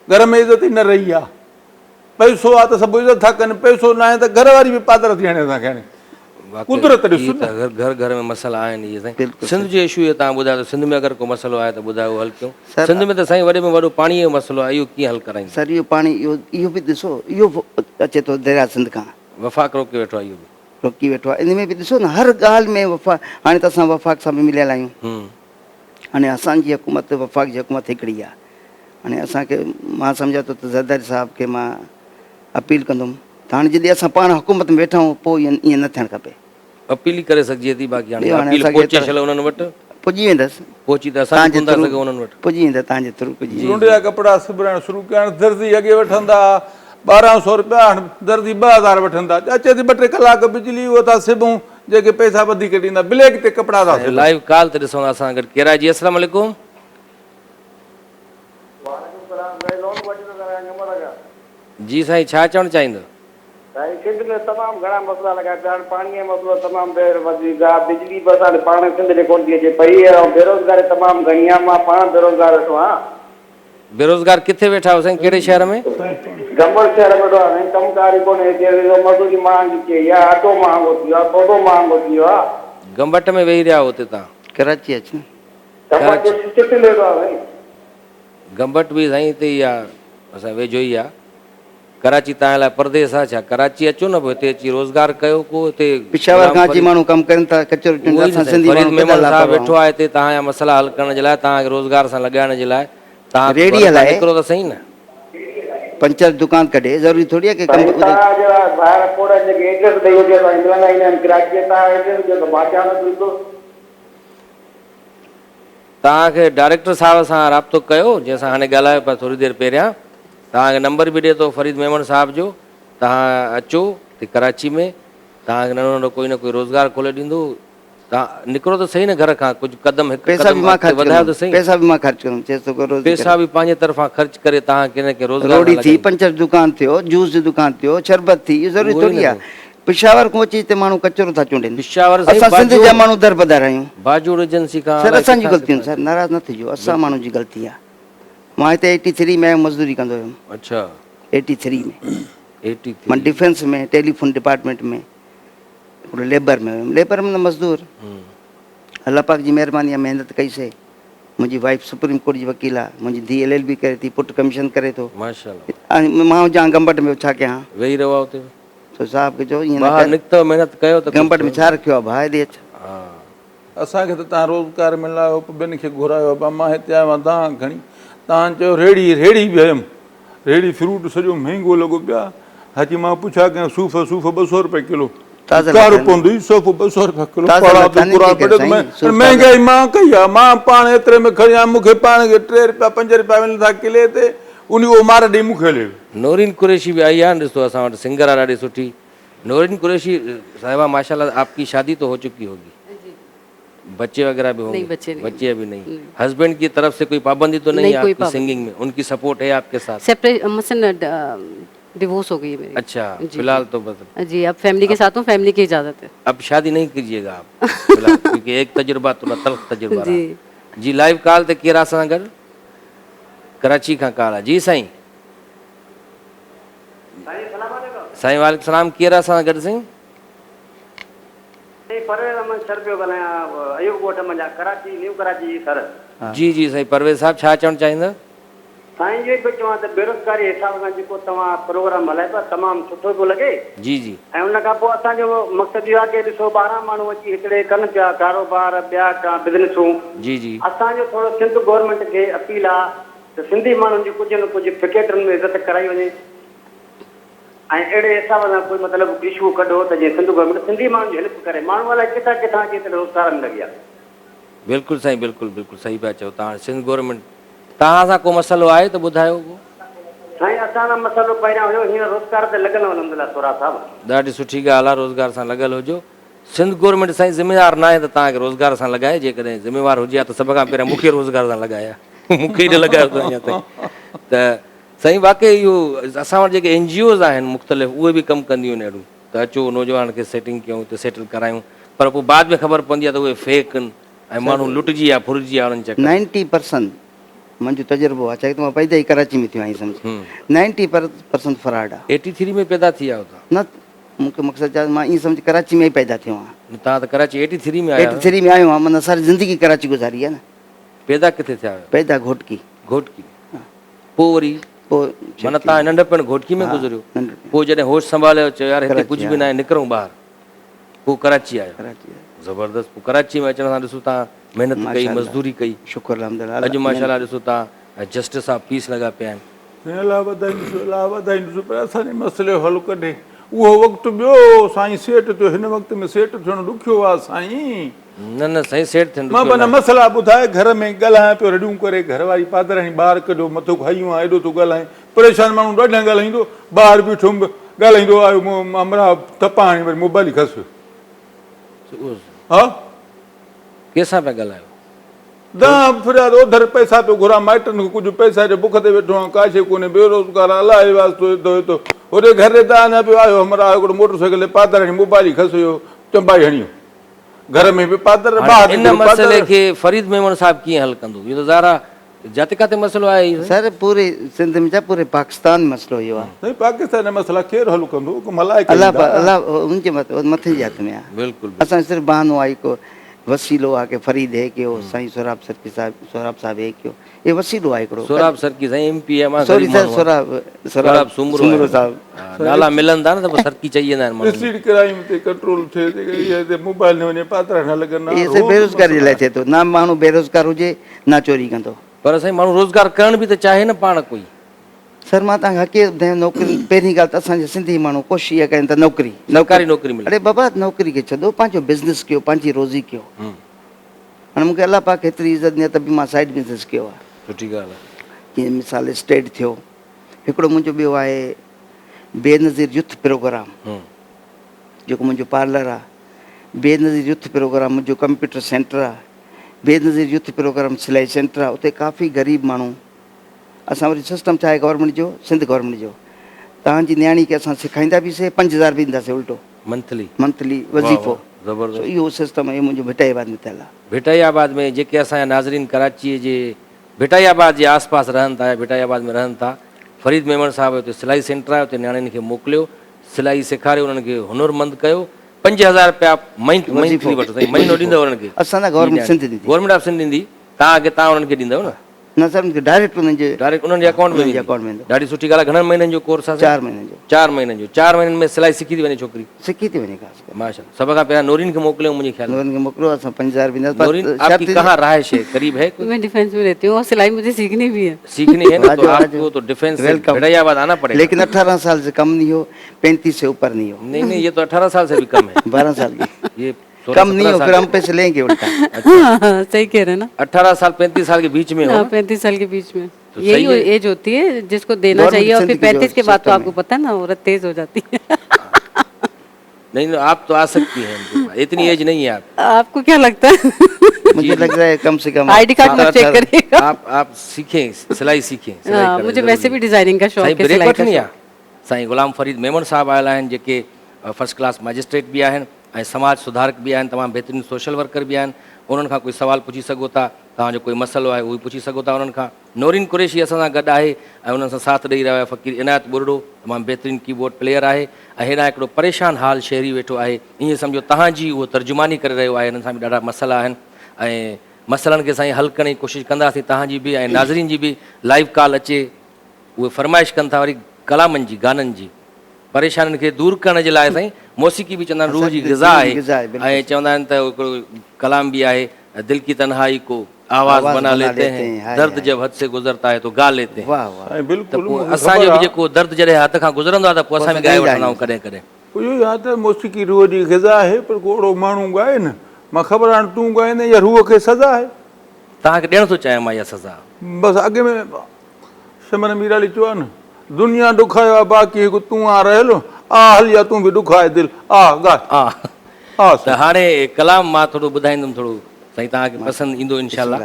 घर में इज़त ई न रही आहे पैसो आहे त सभु इज़त था कनि पैसो न आहे त घरवारी बि पादर थी हाणे असांखे हाणे वाक़ई कुदरत ॾिसो इहे न। त घर घर में मसइला आहिनि इहे साईं बिल्कुलु सिंध जो इशू इहो तव्हां ॿुधायो त सिंध में अगरि को मसइलो आहे त ॿुधायो हल कयूं सर, सिंध में त साईं वॾे में वॾो पाणीअ जो मसइलो आहे इहो कीअं हल कराईंदा सर इहो पाणी इहो बि ॾिसो इहो अचे थो दरिया सिंध खां वफ़ाक़ रोके वेठो आहे इहो बि रोकी वेठो आहे इन में बि ॾिसो न हर ॻाल्हि में वफ़ा हाणे त असां वफ़ाक़ सां बि मिलियल आहियूं हाणे असांजी हुकूमत वफ़ाक़ जी हुकूमत हिकिड़ी आहे हाणे असांखे मां सम्झा थो त ज़रदारी साहिब खे मां अपील कंदुमि त हाणे जॾहिं असां पाण हुकूमत में वेठा आहियूं पोइ ईअं न थियणु खपे अपील ई करे सघिजे थी बाक़ी हाणे ॿियो हाणे अपील असांखे पहुचे त- छल उन्हनि वटि पुॼी वेंदसि पहुची त असां तव्हांजे कोन था थ्रू सघूं उन्हनि वटि पुॼी वेंदा तव्हांजे थ्रू पुॼी वेंदा लुंड जा कपिड़ा सिबणु शुरू कया दर्जी अॻे वठंदा 1200 रुपया हाणे दर्जी 2000 वठंदा अचे थी 2-3 कलाक बिजली उहो था सिबूं जेके पैसा वधीक ॾींदा ब्लैक ते कपिड़ा था सिबनि लाइव कॉल ते ॾिसूं था असां गॾु केरु आहे जी अस्सलाम वालेकुम जी साईं छा चवणु चाहींदो साईं सिंध में तमामु घणा मसइला लॻा पिया आहिनि पाणीअ जो मसइलो तमामु वधीक आहे बिजली बि असां पाण सिंध में कोन थी अचे पई ऐं बेरोज़गारी तमामु घणी आहे मां पाण बेरोज़गार वेठो आहियां बेरोज़गार किथे वेठा आहियो साईं कहिड़े शहर में गंबर शहर में वेठो आहियां कमकार ई कोन्हे मज़दूरी महांगी थी वई आहे अटो महांगो थी वियो आहे सौदो महांगो थी वियो आहे गंबट में वेही रहिया हुते तव्हां कराची अच न गंबर चिट वेठो आहे साईं गंबट बि साईं हिते ई आहे असां वेझो ई आहे कराची तव्हां लाइ परदेस आहे छा कराची अचो न पोइ हिते अची रोज़गार कयो को हिते पिशावर खां अची माण्हू कमु कनि था कचरो चुनि था, असां सिंधी फरीद माण्हू मेमन केॾा साहब लापरवाह वेठो आहे हिते तव्हांजा मसइला हल करण जे लाइ तव्हांखे रोज़गार सां लॻाइण जे लाइ तव्हां रेडी घर हलाए। खां निकिरो त सही न पंचर दुकान कढे ज़रूरी थोरी आहे की साईं कमु तव्हां जे ॿाहिरि कोड जेके एड्रेस ॾेई वठे असां मिलंदा ईंदा आहिनि कराची तव्हां एड्रेस ॾियो त मां चवां न ॾिसो तव्हांखे डायरेक्टर साहिब सां राब्तो कयो जंहिंसां हाणे ॻाल्हायो पिया थोरी देरि पहिरियां तव्हांखे नंबर बि ॾिए थो फरीद मेमन साहिब जो तव्हां अचो हिते कराची में तव्हांखे नंढो नंढो कोई न कोई रोज़गार खोले ॾींदो तव्हां निकिरो त सही न घर खां कुझु कदम हिकु पैसा बि कदम मां अॻिते ख़र्च वधायो त कंदुमि सही पैसा बि मां ख़र्च कंदुमि चए थो को रोज़ पैसा बि पंहिंजे तरफ़ां ख़र्च करे तव्हां कंहिं न कंहिं रोज़गार रोड़ी सां थी लॻायो। पंचर दुकान थियो जूस जी दुकान थियो शरबत थी इहो ज़रूरी उहो ई थोरी न आहे पिशावर खां अची हिते माण्हू कचरो था चूंडनि पिशावर साईं असां सिंध जा बाजूड़- माण्हू दर बदर आहियूं बाजूड़ एजेंसी खां सर अलाए असांजी किथां ग़लतियूं सर नाराज़ न थिजो असां माण्हू जी ग़लती आहे मां हिते 83 में मज़दूरी कंदो हुयुमि अच्छा 83 में 83 मां डिफेंस में टेलीफोन डिपार्टमेंट में हिकिड़ो लेबर में हुयुमि लेबर में न मज़दूर अल्लाह पाक जी महिरबानी आहे महिनत कईसीं मुंहिंजी वाइफ सुप्रीम कोर्ट जी वकील आहे मुंहिंजी धीउ LLB करे थी पुटु कमीशन करे थो माशाल्लाह ऐं मां हुजां गंबट में छा कयां वेही रहो हुते तो साहब खे चओ ईअं न ॿाहिरि कर निकितो महिनत कयो त गंबट में छा रखियो आहे भाउ हेॾे अच हा असांखे त तव्हां रोज़गार मिलायो ॿियनि खे घुरायो आहे मां हिते आयो आहियां तव्हां खणी तव्हां चयो रेड़ी बि आयुमि रेड़ी फ्रूट सॼो महांगो लॻो पिया हाजी मां पुछा कयां सूफ़ 200 रुपए किलो ताज़ा कारो लथल। पवंदी 200 रुपया किलो ताज़ा पड़ा लथल पूरा नहीं पड़े साईं, सूफ़ महांगाई मां कई आहे मां पाण एतिरे में खणी आहियां मूंखे पाण खे 3 रुपया 5 रुपया मिलनि था किले ते उन उहो मार ॾेई मूंखे हले नौरीन कुरैशी भी आई है ॾिसो असां वटि सिंगर आहे ॾाढी सुठी नौरीन कुरैशी साहिबा माशाल्लाह आपकी शादी तो हो चुकी होगी बच्चे वगैरह भी होंगे नहीं, बच्चे नहीं। बच्चे अभी नहीं हस्बैंड की तरफ से कोई पाबंदी तो नहीं नहीं, है कोई आपकी पाबंदी सिंगिंग में उनकी सपोर्ट है आपके साथ सेपरेट मसलन डिवोर्स हो गई है मेरी। अच्छा, जी, फिलहाल तो बस जी, अब फैमिली के साथ हूँ, फैमिली की इजाज़त है। अब शादी नहीं कीजिएगा आप फिलहाल, क्योंकि एक तजुर्बा थोड़ा तल्ख तजुर्बा रहा। जी। जी लाइव कॉल ते केरु आहे असां सां गॾु? कराची खां कॉल आहे। जी साईं। साईं वालेकुम सलाम, केरु आहे असां सां गॾु साईं? परवेज़ अहमद सर पियो ॻाल्हायां, अयूब ॻोठ मंझा, कराची, न्यू कराची सर। जी जी साईं परवेज़ साहब, छा चवणु चाहींदा? साईं जो पियो चवां त बेरोज़गारी हिसाब सां जेको तव्हां प्रोग्राम हलाए पिया तमामु सुठो पियो लॻे। जी जी ऐं उन खां पोइ असांजो मक़सदु इहो आहे की ॾिसो 12 माण्हू अची हिकिड़े कनि पिया कारोबार, ॿिया का बिज़नेसूं। जी जी असांजो थोरो सिंध गवर्नमेंट खे अपील आहे त सिंधी माण्हुनि जी कुझु न कुझु फिकेटनि में इज़त कराई वञे ऐं अहिड़े हिसाब सां कोई मतिलबु इशू कढो त जीअं सिंध गवर्नमेंट सिंधी माण्हुनि जी हेल्प करे। माण्हू अलाए किथां किथां अची हिते रोज़गार में लॻी आहे। बिल्कुलु साईं, बिल्कुलु बिल्कुलु सही पिया चओ तव्हां। सिंध गवर्नमेंट तव्हां सां को मसइलो आहे त ॿुधायो। साईं असांजो मसइलो पहिरियां हुयो, हींअर रोज़गार ते लॻल अलहमदिल्ला सोरा साहिबु। ॾाढी सुठी ॻाल्हि आहे, रोज़गार सां लॻल हुजो। सिंध गवर्नमेंट साईं ज़िम्मेदार न आहे त तव्हांखे रोज़गार सां लॻाए, जेकॾहिं ज़िम्मेवार हुजे हा त सभ खां पहिरियों मूंखे रोज़गार सां लॻाया, मूंखे ई न लॻायो अथव अञा ताईं। त साईं वाक़ई इहो असां वटि जेके NGOs आहिनि मुख़्तलिफ़, उहे बि कमु कंदियूं आहिनि अहिड़ियूं त अचो नौजवान खे सेटिंग कयूं त सेटल करायूं, पर पोइ बाद में ख़बर पवंदी आहे त उहे फेक आहिनि ऐं माण्हू लुटिजी आहे फुरिजी आहे उन्हनि चक्कर। 90% मुंहिंजो तजुर्बो आहे, चाहे त मां पैदा ई कराची में थियो आहियां, सम्झ 90% फ्रॉड आहे। 83 में पैदा थी विया हुआ न मूंखे मक़सदु छा, मां ईअं सम्झ कराची में ई पैदा थियो आहियां। तव्हां त कराची 83 में आया आहियो? 83 में आयो आहियां, माना सारी ज़िंदगी कराची गुज़ारी आहे न। पैदा किथे थिया हुआ? पैदा घोटकी। घोटकी। पोइ वरी पोइ माना तव्हां नंढपण घोटकी में गुज़रियो, पोइ जॾहिं होश संभालियो चयो यार हिते कुझु बि न आहे, निकिरूं ॿाहिरि, पोइ कराची आयो। ज़बरदस्त। पोइ कराची में अचण सां ॾिसो तव्हां महिनत कई, मज़दूरी कई, शुक्र अल्हम्दुलिल्लाह। अॼु माशाल्लाह ॾिसो तव्हां जस्टिस ऑफ पीस लॻा पिया आहिनि। पर असांजे मसइले हल कढे उहो वक़्तु ॿियो साईं सेठ थियो। हिन वक़्त में सेठ थियणु ॾुखियो आहे साईं। न न साईं सेठ थियनि मां माना मसइला ॿुधाए, घर में ॻाल्हायां पियो, रड़ियूं करे, घर वारी पादराणी ॿाहिरि कढो, मथो खाइयूं आहे, एॾो थो ॻाल्हाए, परेशान माण्हू ॾाढा ॻाल्हाईंदो, ॿाहिरि बीठो ॻाल्हाईंदो आयो, अमरा टपा हाणे वरी मोबाइल ई खसि। हा कंहिंसां पिया ॻाल्हायो? दां फिरिया ओधर पैसा पियो घुरां, माइटनि खे कुझु पैसा जे बुख ते वेठो आहियां, का शइ कोन्हे, बेरोज़गार अलाए वास्तो होॾे घर ते अञा पियो आयो, हमरा हिकिड़ो मोटर साइकिल ते पादर मोबाइल ई खसि हुयो, चंबाई हणियो, घर में बि पादर। इन मसइले खे फरीद मेमन साहिब कीअं हल कंदो? इहो त ज़ारा जाते काथे मसइलो आहे सर, पूरे सिंध में छा पूरे पाकिस्तान में मसइलो इहो आहे। नहीं पाकिस्तान में मसला केरु हल कंदो? मलाइका अल्लाह अल्लाह उनके मथे जे हथ में आहे। बिल्कुलु असां सिर्फ़ु बहानो आहे, को वसीलो आहे कि फरीद है कयो, साईं सोराब सरकी साहब, सोराब साहब है कयो, ये वसीलो आहे हिकिड़ो। सोराब सरकी साईं MP आहे, मां सॉरी सर, सोराब सुमरो साहब नाला मिलंदा न त पोइ सरकी चई वेंदा आहिनि माण्हू। रिसीट क्राइम ते कंट्रोल थिए, इहे मोबाइल न वञे, पादर न लॻनि। ये सिर्फ़ु बेरोज़गारी जे लाइ थिए थो, ना माण्हू बेरोज़गार हुजे ना चोरी कंदो। पर साईं माण्हू रोज़गार करण बि त चाहे न पाण कोई। सर मां तव्हांखे हक़ीक़त ॿुधायां, नौकिरी पहिरीं ॻाल्हि त असांजे सिंधी माण्हू कोशिशि इहा कनि त नौकिरी मिले। अरे बाबा नौकिरी खे छॾो, पंहिंजो बिज़नेस कयो, पंहिंजी रोज़ी कयो। हाणे मूंखे अलाह पाक हेतिरी इज़त ॾिनी त बि मां साइड बिज़नेस कयो आहे। सुठी ॻाल्हि आहे। जीअं मिसाल स्टेट थियो, हिकिड़ो मुंहिंजो ॿियो आहे बेनज़ीर यूथ प्रोग्राम, जेको मुंहिंजो पार्लर आहे। बेनज़ीर यूथ प्रोग्राम मुंहिंजो कंप्यूटर सेंटर आहे। बेनज़ीर यूथ प्रोग्राम सिलाई सेंटर आहे। उते काफ़ी ग़रीब माण्हू, असां वरी सिस्टम छा आहे गवर्नमेंट जो, सिंध गवर्नमेंट जो, तव्हांजी न्याणी खे असां सेखारींदा बि से 5000 बि ॾींदासीं उल्टो मंथली वज़ीफ़ो। ज़बरदस्त। इहो सिस्टम आहे मुंहिंजो भिटाईबाद में थियल आहे। भिटाईबाद में जेके असांजा नाज़रीन कराचीअ जे भिटाईबाद जे आसपास रहनि था, भिटाईबाद में रहनि था, फरीद मेमन साहिब हुते सिलाई सेंटर आहे, हुते नियाणियुनि खे मोकिलियो, सिलाई सेखारियो, उन्हनि खे हुनरमंद कयो। 5000 रुपया मंथली वठो साईं, महीनो ॾींदव उन्हनि खे? असांजा गवर्नमेंट सिंध ॾींदी, गवर्नमेंट ऑफ सिंध ॾींदी तव्हांखे, तव्हां उन्हनि खे ॾींदव न? न सर, उनखे डायरेक्ट उन्हनि जे अकाउंट में। ॾाढी सुठी ॻाल्हि आहे। घणनि महीननि जो कोर्स आहे? 4 महीननि जो। 4 महीननि जो। 4 महीननि में सिलाई सिखी थी वञे छोकिरी? सिखी थी वञे ख़ासि। माशाल्लाह। सभ खां पहिरियां नौरीन खे मोकिलियो मुंहिंजे ख्याल में। नौरीन खे मोकिलियो, असां 5000 बि नौरीन आपकी कहाँ रहाइश है, करीब है? मैं डिफेंस में रहती हूँ और सिलाई मुझे सीखनी भी है। सीखनी है ना, तो आपको तो डिफेंस भिटाईबाद आना पड़ेगा। लेकिन 18 साल से कम नहीं हो, 35 से ऊपर नहीं हो। नहीं ये तो 18 साल से भी कम है। 12 साल की ये कम नहीं हो, फिर हम पैसे लेंगे उल्टा। सही कह रहे हैं ना। 18 साल 35 साल के बीच में हो। 35 साल के बीच में यही एज होती है जिसको देना चाहिए, और फिर 35 के बाद तो आपको पता है ना, औरत तेज हो जाती है। नहीं आप तो आ सकती हैं, इतनी एज नहीं है आपको क्या लगता है? मुझे लग रहा है कम से कम ID कार्ड मत चेक करिएगा। आप सीखें, सिलाई सीखें। मुझे वैसे भी डिजाइनिंग का शौक है, सिलाई का। साईं ग़ुलाम फरीद मेमन साहब आयल आहिनि जेके फर्स्ट क्लास मैजिस्ट्रेट बि आहिनि ऐं समाज सुधारक बि आहिनि, तमामु बहितरीनु सोशल वर्कर बि आहिनि। उन्हनि खां कोई सुवाल पुछी सघो था, तव्हांजो कोई मसइलो आहे उहो पुछी सघो था उन्हनि खां। नौरीन कुरैशी असां सां गॾु आहे ऐं उन्हनि सां साथ ॾेई रहियो आहे फ़क़ीर इनायत बुरड़ो, तमामु बहितरीनु कीबोर्ड प्लेयर आहे ऐं हेॾां हिकिड़ो परेशान हाल शहरी वेठो आहे, ईअं सम्झो तव्हांजी उहो तर्जुमानी करे रहियो आहे। हिननि सां बि ॾाढा मसइला आहिनि ऐं मसइलनि खे साईं हल करण जी कोशिशि कंदासीं, तव्हांजी बि ऐं नाज़रीन जी बि लाइव कॉल अचे, उहे फरमाइश कनि था वरी कलामनि जी, गाननि जी। परेशानियुनि खे दूरि करण जे लाइ साईं मौसीक़ी बि चवंदा आहिनि रूह जी ग़िज़ा आहे ऐं चवंदा आहिनि त हिकिड़ो कलाम बि आहे, दिल की तन्हाई को आवाज़ बना लेते हैं, दर्द जब हद से गुज़रता है तो गा लेते हैं। वाह वाह। ऐं बिल्कुलु त पोइ मूंखे असांजो ख़बर बि जेको दर्द जॾहिं हथ खां गुज़रंदो आहे त पोइ असां बि ॻाए वठंदा आहियूं कॾहिं कॾहिं। इहो ई आहे त मौसीक़ी रूह जी ग़िज़ा आहे, पर को अहिड़ो माण्हू ॻाए न, मां ख़बर हाणे तूं ॻाईंदे या रूह खे सज़ा आहे। तव्हांखे ॾियण थो चाहियां मां इहा सज़ा। बसि अॻे में शमन मीराली चयो आहे न, दुनिया ॾुखायो आहे बाक़ी हिकु तूं आ रहियलु, आ हल या तूं बि ॾुखाए दिलि, आ ॻाए हा हा। त हाणे कलाम मां थोरो ॿुधाईंदुमि, थोरो साईं तव्हांखे पसंदि ईंदो इनशाला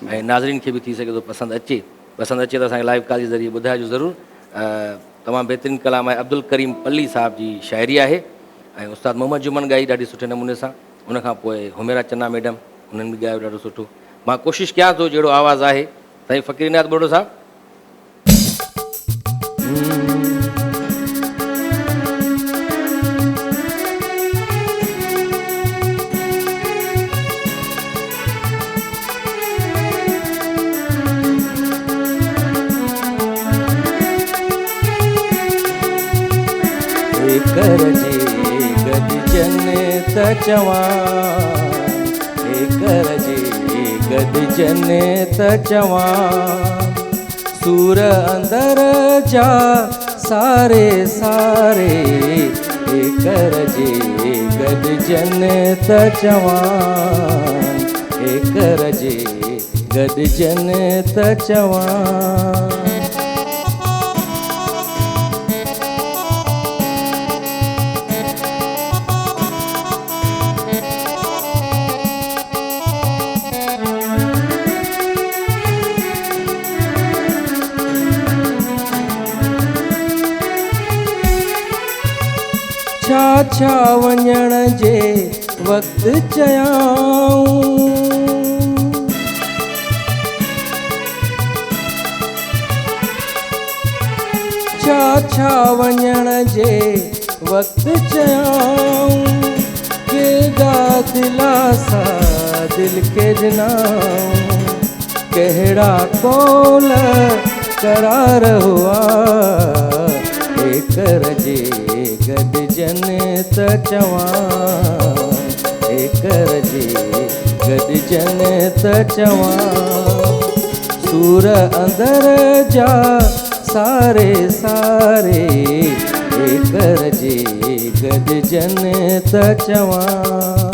ऐं नाज़रीन खे बि थी सघे थो पसंदि अचे त असांखे लाइव कॉल जे ज़रिए ॿुधाइजो ज़रूरु। तमामु बहितरीनु कलाम आहे, अब्दुल करीम पल्ली साहिब जी शाइरी आहे ऐं उस्ताद मोहम्मद जुमन ॻाई ॾाढी सुठे नमूने सां। उनखां पोइ हुमेरा चन्ना मैडम, उन्हनि बि ॻायो ॾाढो सुठो। मां कोशिशि कयां थो जहिड़ो आवाज़ु आहे। साईं फ़क़ीर इनायत बुरड़ो साहिबु। करजे गॾजन त चवां, करजे गॾजन त चवां, सूर अंदर जा सारे सारे, करजे गॾजन त चवां, करजे गॾजन त चवां। छा वञण जे वक़्तु चयाऊं, छा वञण जे वक़्तु चयाऊं, केॾा दिलासा दिलि खे ॾिनाऊं, कहिड़ा कौल करार हुआ, करजे गॾजन त चवां, करजे गॾजन त चवां, सूर अंदर जा सारे सारे, करजे गॾजन त चवां।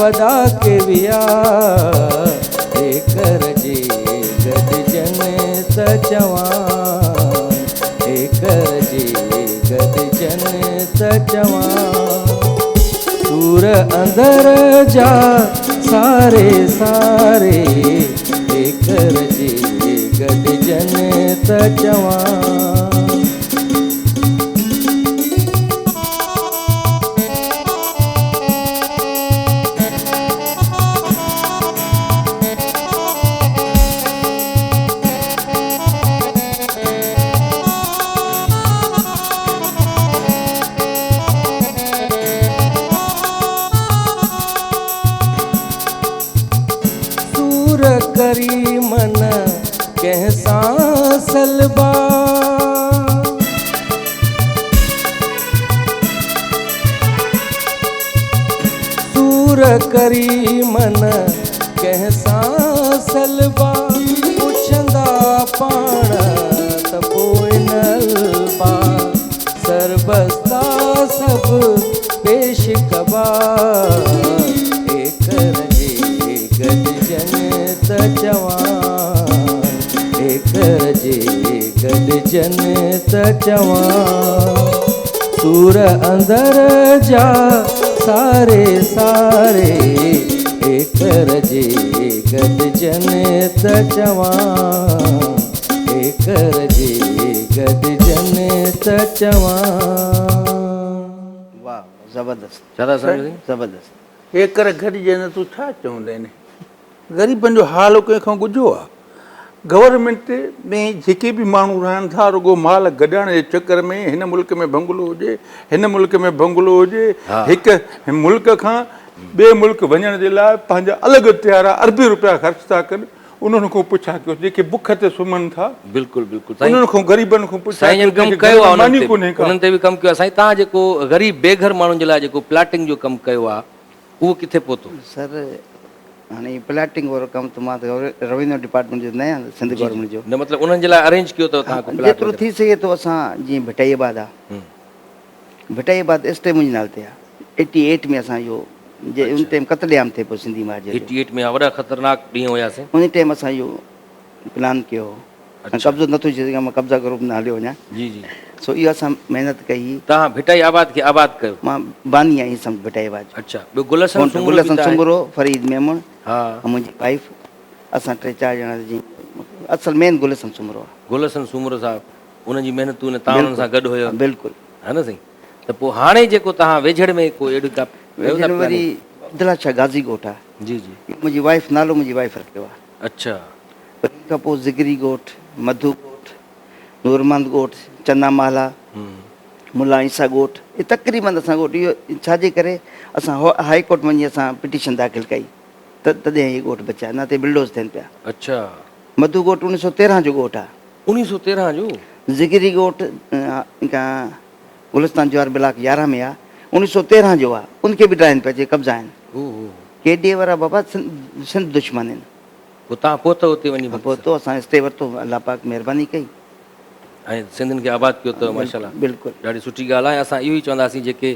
वदा के विया, करजे गॾजन त चवां, करजे गॾजन त चवां, सूर अंदर जा सारे सारे, करजे गॾजन त चवां। करी मन कैसा सलबा सूर करी मन कैसा सलबा पुछंदा पाण त पोइ नलबा सरबस्ता सब पेश कबा एक रजे गॾजन त जवान एक रजे गॾजन त जवान सूर अंदर जा सारे सारे एक रजे गॾजन त जवान एक रजे गॾजन त जवान वाह ज़बरदस्त छा था सम्झो ज़बरदस्त एकर गॾिजनि तूं छा चवंदा आहिनि ग़रीबनि जो हाल कंहिंखां ॿुधो आहे गवर्नमेंट में जेके बि माण्हू रहनि था रुॻो माल गॾाइण जे चकर में हिन मुल्क में बंगलो हुजे हिन मुल्क में बंगलो हुजे हिकु मुल्क खां ॿिए मुल्क वञण जे लाइ पंहिंजा अलॻि तयारा अरबी रुपया ख़र्च था कनि उन्हनि खां पुछा कयो जेके बुख ते सुम्हनि था बिल्कुलु बिल्कुलु उन्हनि खां ग़रीबनि खां पुछा साईं जन कमु कयो आहे उन्हनि ते बि कमु कयो आहे साईं तव्हां जेको ग़रीब बेघर माण्हुनि जे लाइ जेको प्लाटिंग जो कमु कयो आहे उहो किथे पहुतो सर हाणे प्लाटिंग वारो कमु त मां त रेवेन्यू डिपार्टमेंट जो न आहियां सिंध गवर्नमेंट जो न मतिलबु उन्हनि जे लाइ अरेंज कयो अथव तव्हां जेतिरो थी सघे थो असां जीअं भिटाईबाद आहे भिटाईबाद स्टे मुंहिंजे नाले ते आहे 88 में असां इहो जे उन टाइम क़त्लेआम थिए पियो सिंधी मार जे 88 में वॾा ख़तरनाक ॾींहं हुयासीं उन टाइम असां इहो प्लान कयो कब्ज़ो नथो थी सघे मां कब्ज़ा ग्रुप न हलियो वञा जी जी सो इहो असां महिनत कई तव्हां भिटाई आबाद खे आबाद कयो मां बानी आहीं सम्झ भिटाईबाद अच्छा ॿियो गुलशन गुलशन सुंगरो फरीद मेमण हा ऐं मुंहिंजी वाइफ असां 3-4 ॼणा जीअं असल मेन गुलशन सुंगरो आहे गुलशन सूमरो साहिबु उन्हनि जी महिनतूं न तव्हां उन्हनि सां गॾु हुयो बिल्कुलु है न साईं त पोइ हाणे जेको तव्हां वेझड़ में को अहिड़ी का वरी अब्दुल्ला शाह गाज़ी ॻोठ आहे जी जी मुंहिंजी वाइफ नालो मुंहिंजी वाइफ रखियो आहे अच्छा वरी खां पोइ ज़िगरी ॻोठ मधु ॻोठ नूरमंद ॻोठ चन्ना माला मुला ईसा ॻोठ इहे तक़रीबन असां ॻोठ इहो छाजे करे असां हाई कोर्ट वञी असां पिटीशन दाख़िल कई तॾहिं इहे ॻोठ बचिया न ते बिल्डोज़ थियनि पिया अच्छा मधु ॻोठ 1913 जो ॻोठ आहे 1913 जो ज़िगरी ॻोठ गुलिस्तान जवाहर ब्लॉक 11 में आहे 1913 जो आहे उनखे बि ड्राइनि पिया जे कब्ज़ा आहिनि ओहो केडीए वारा बाबा सिंध दुश्मन आहिनि पोइ तव्हां पहुतो हुते वञी पोइ तो असां स्टे वरितो अलाह पाक महिरबानी कई ऐं सिंधियुनि खे आबाद कयो अथव माशाल्लाह बिल्कुलु ॾाढी सुठी ॻाल्हि आहे असां इहो ई चवंदासीं जेके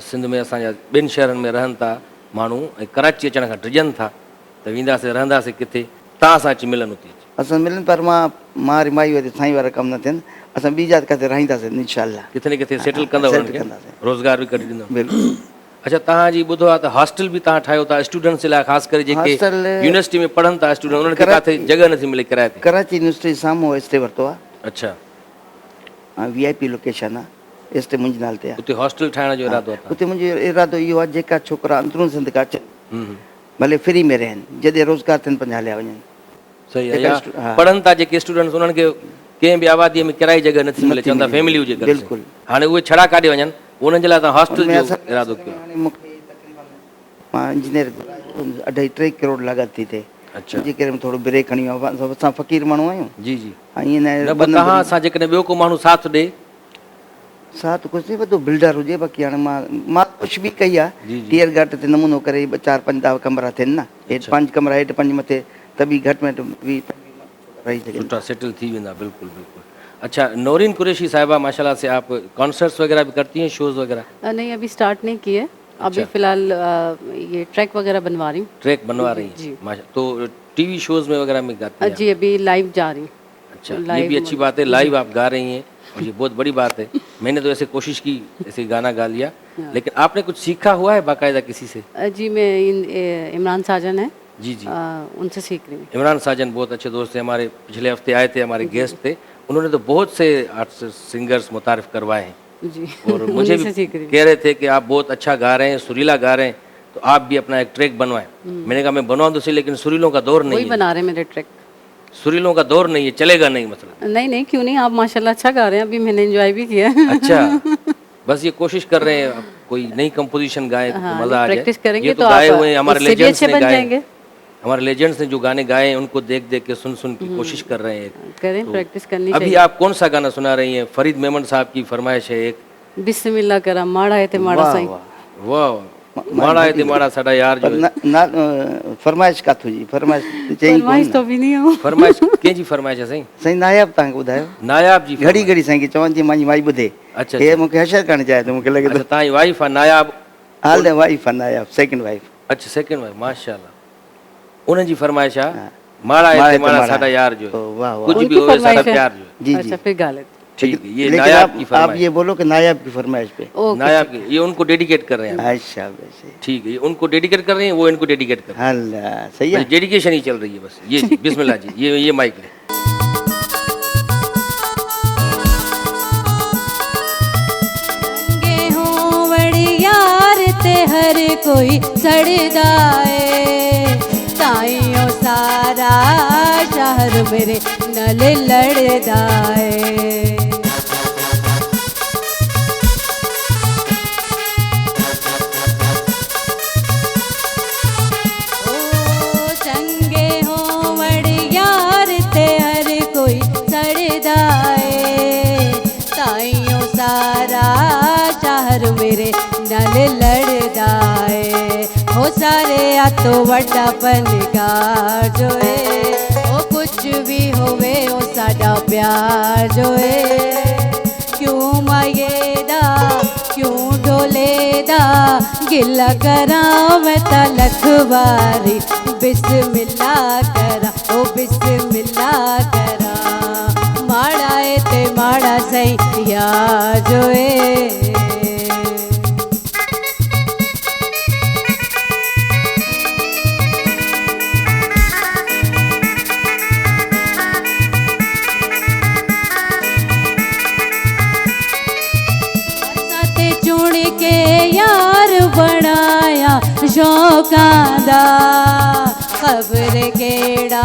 सिंध में असांजा ॿिनि शहरनि में रहनि था माण्हू ऐं कराची अचण खां डिॼनि था त वेंदासीं रहंदासीं किथे तव्हां सां अची मिलनि हुते असां मिलनि पर मां रिमाई वरी साईं वारा कमु न थियनि असां ॿी जात किथे रहंदासीं इनशाअल्लाह किथे न किथे सेटल कंदव settle उन्हनि खे कंदासीं। रोज़गार बि कढी ॾींदव बिल्कुलु अच्छा तव्हांजी ॿुधो आहे त हॉस्टल बि तव्हां ठाहियो था स्टूडेंट्स जे लाइ ख़ासि करे जेके हॉस्टल यूनिवर्सिटी में पढ़नि था स्टूडेंट उन्हनि खे किथे जॻह नथी मिले किराए ते कराची यूनिवर्सिटी साम्हूं स्टे वरितो आहे अच्छा VIP लोकेशन आहे स्टे मुंहिंजे नाले ते आहे उते हॉस्टल ठाहिण जो इरादो आहे उते मुंहिंजो इरादो इहो आहे जेका छोकिरा अंदरून सिंध खां अचनि भले फ्री में रहनि जॾहिं रोज़गार थियनि पंहिंजा हलिया वञनि सही आहे पढ़नि था जेके स्टूडेंट्स उन्हनि खे कंहिं बि आबादीअ में किराए जॻह नथी मिले चवंदा फैमिली हुजे बिल्कुलु हाणे उहे छड़ा काॾे वञनि उन्हनि जे लाइ तव्हां हॉस्टल जो इरादो कयो हाणे मूंखे तक़रीबन मां इंजीनियर 2.5-3 करोड़ लागत थी थिए अच्छा जे करे थोरो ब्रेक खणी वियो असां फ़क़ीर माण्हू आहियूं जी जी ऐं ईअं न न पोइ तव्हां सां जेकॾहिं ॿियो को माण्हू साथ ॾे साथ कुझु न वधो बिल्डर हुजे बाक़ी हाणे मां कुझु बि कई आहे जी, जी। टीयर घाट ते नमूनो करे 4-5 कमरा थियनि न हेठि 5 कमरा हेठि 5 मथे त बि घटि में घटि रही सघे सुठा सेटल थी वेंदा बिल्कुलु बिल्कुलु अच्छा नौरीन कुरैशी साहिबा माशाल्लाह से आप कॉन्सर्ट्स वगैरह भी करती हैं शोज वगैरह नहीं अभी स्टार्ट नहीं किए अभी फिलहाल ये ट्रैक वगैरह बनवा रही हूँ ट्रैक बनवा रही जी। हैं माशा तो टीवी शोज में वगैरह में गाती हैं जी अभी लाइव जा रही हूँ अच्छा ये भी अच्छी बात है लाइव आप गा रही हैं और ये बहुत बड़ी बात है मैंने तो ऐसे कोशिश की ऐसे गाना गा लिया लेकिन आपने कुछ सीखा हुआ है बाकायदा किसी से जी मैं इमरान साजन है जी जी उनसे सीख रही हूँ इमरान साजन बहुत अच्छे दोस्त हैं हमारे पिछले हफ्ते आए थे हमारे गेस्ट थे उन्होंने तो बहुत से आर्टिस्ट सिंगर्स मुतारिफ करवाए हैं जी और मुझे भी उन्हीं से सीख रही हूँ। कह रहे थे कि आप बहुत अच्छा गा रहे हैं सुरीला गा रहे हैं तो आप भी अपना एक ट्रैक बनवाएं मैंने कहा मैं बनवा दूँ लेकिन सुरीलों का दौर वही नहीं है बना रहे हैं मेरे ट्रैक सुरीलों का दौर नहीं है चलेगा नहीं मतलब नहीं क्यों नहीं आप माशाल्लाह अच्छा गा रहे हैं अभी मैंने एंजॉय भी किया अच्छा बस ये कोशिश कर रहे हैं अब कोई नई कंपोजिशन गाए तो मजा आ जाए प्रैक्टिस करेंगे ये तो गाए आप हुए हैं हमारे इससे भी लेजेंड्स अच्छे ने बन गाए जाएंगे हमारे लेजेंड्स ने जो गाने गाए हैं उनको देख देख के सुन सुन के कोशिश कर रहे हैं। करें, तो प्रैक्टिस करनी अभी चाहिए। आप कौन सा गाना सुना रही हैं? फरीद मेमन साहब की फरमाइश है एक। बिस्मिल्लाह करा माड़ा है ते माड़ा वाह साईं। वाह वाह, माड़ा है ते माड़ा साडा यार पर जो है। फरमाइश काथो जी फरमाइश चई फरमाइश तो भी नहीं हो। फरमाइश कंहिंजी फरमाइश है साईं? साईं नायाब तव्हांखे ॿुधायो नायाब जी घड़ी घड़ी साईं खे चवनि थी मुंहिंजी माई ॿुधे अच्छा, हे मूंखे हशर करणु चाहे थो मूंखे लॻे अच्छा थो तव्हांजी वाइफ आहे नायाब? हाल ने वाइफ आहे नायाब सेकंड वाइफ अच्छा सेकंड वाइफ, माशाल्लाह। उन्हनि जी फरमाइश आहे हाँ। माड़ा है माड़ा ते है ते माड़ा माड़ा। साडा यार जो है। ओ, वाह, वाह। कुछ भी उनकी होवे साडा फरमाइश है। प्यार जो है। जी अच्छा जी फिर गा लेते। ठीक है, ये लेकिन नायाब की आप फरमाइश। ये बोलो कि नायाब की फरमाइश पे ओके। नायाब की, ये उनको डेडिकेट कर रहे हैं। अच्छा वैसे ठीक है, ये उनको डेडिकेट कर रहे हैं, वो इनको डेडिकेट कर रहे हैं। हाल सही है डेडिकेशन ही चल रही है बस। ये जी बिस्मिल्लाह जी, ये माइक ले। संगे हो वड़ी यार ते हर कोई सड़दा है ताइयों सारा शहर मेरे नल लड़दा है ओ चंगे हो वड़ी यार ते हर कोई सड़दा है ताइयों सारा शहर मेरे नल लड़दा है हो सारे आ तो वड्डा पनकार जो है ओ कुछ भी होवे ओ साडा प्यार जो है क्यों मायेदा क्यों ढोलेदा गिला करा मैं ता लखवारी बिस्मिल्लाह करा ओ बिस्मिल्लाह करा माड़ा है ते माड़ा सही या जो है साथे चुन के यार बनाया शौकां दा खबर केड़ा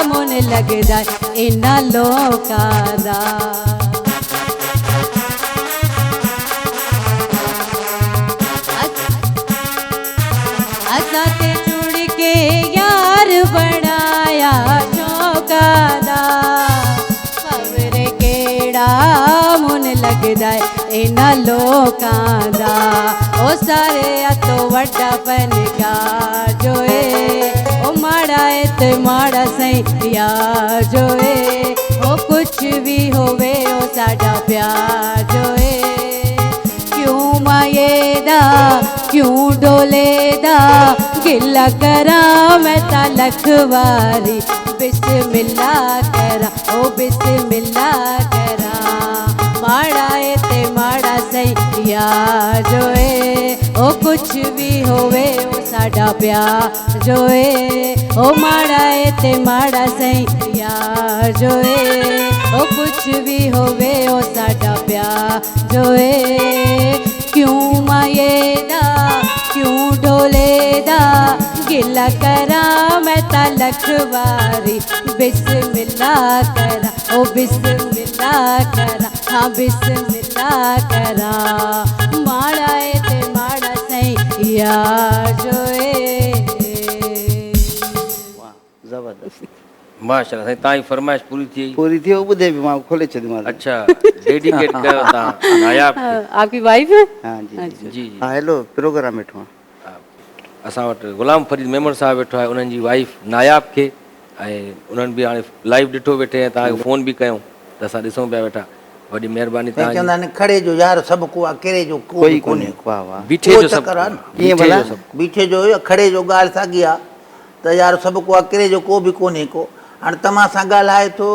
मुन लगदा इन्हां लोकां दा साथे चुन के यार बनाया शौकां दा खबर केड़ा मुन लगदा इन्हां लोकां दा ओ सारे आ तो वड्डा पनकार जो है ओ माड़ा है ते माड़ा सही यार जो है ओ कुछ भी होवे ओ साडा प्यार जो है क्यों मायेदा क्यों डोलेदा गिला करा मैं ता लखवारी बिस्मिल्लाह करा ओ बिस्मिल्लाह करा माड़ा है ते माड़ा सही यार जो है ओ कुछ भी होवे ओ साडा प्यार जो है ओ माड़ा है ते माड़ा सही यार जो है ओ कुछ भी होवे ओ साडा प्यार जो है क्यों मायेदा क्यों ढोलेदा गिला करा मैं ता लखवारी बिस्मिल्लाह करा ओ बिस्मिल्लाह करा हाँ बिस्मिल्लाह करा माड़ा है ते माड़ा सही यार जो है वाह जबरदस्त माशाल्लाह साईं, तव्हांजी फरमाइश पूरी थी वई। पूरी थी ॿुधे बि मां खोले छॾीमांसि अच्छा, डेडिकेट कयो तव्हां नायाब खे। आपकी वाइफ है? हाँ जी जी जी जी। हाँ हेलो प्रोग्राम वेठो आहे असां वटि ग़ुलाम फरीद मेमन साहब वेठो आहे, उन्हनि जी वाइफ नायाब खे, ऐं उन्हनि बि हाणे लाइव ॾिठो वेठे ऐं तव्हांखे फ़ोन बि कयूं त असां ॾिसूं पिया वेठा। वॾी महिरबानी साईं चवंदा तव्हांजी। आहिनि खड़े जो यार सभु को आहे कहिड़े जो कोई कोन्हे कोन्हे वाह वाह बीठे उहो जो सभु चक्कर आहे न। कीअं बीठे भला? जो सभु। बीठे जो या खड़े जो ॻाल्हि साॻी आहे त यार सभु को आहे कहिड़े जो को बि कोन्हे को। हाणे तव्हां सां ॻाल्हाए थो,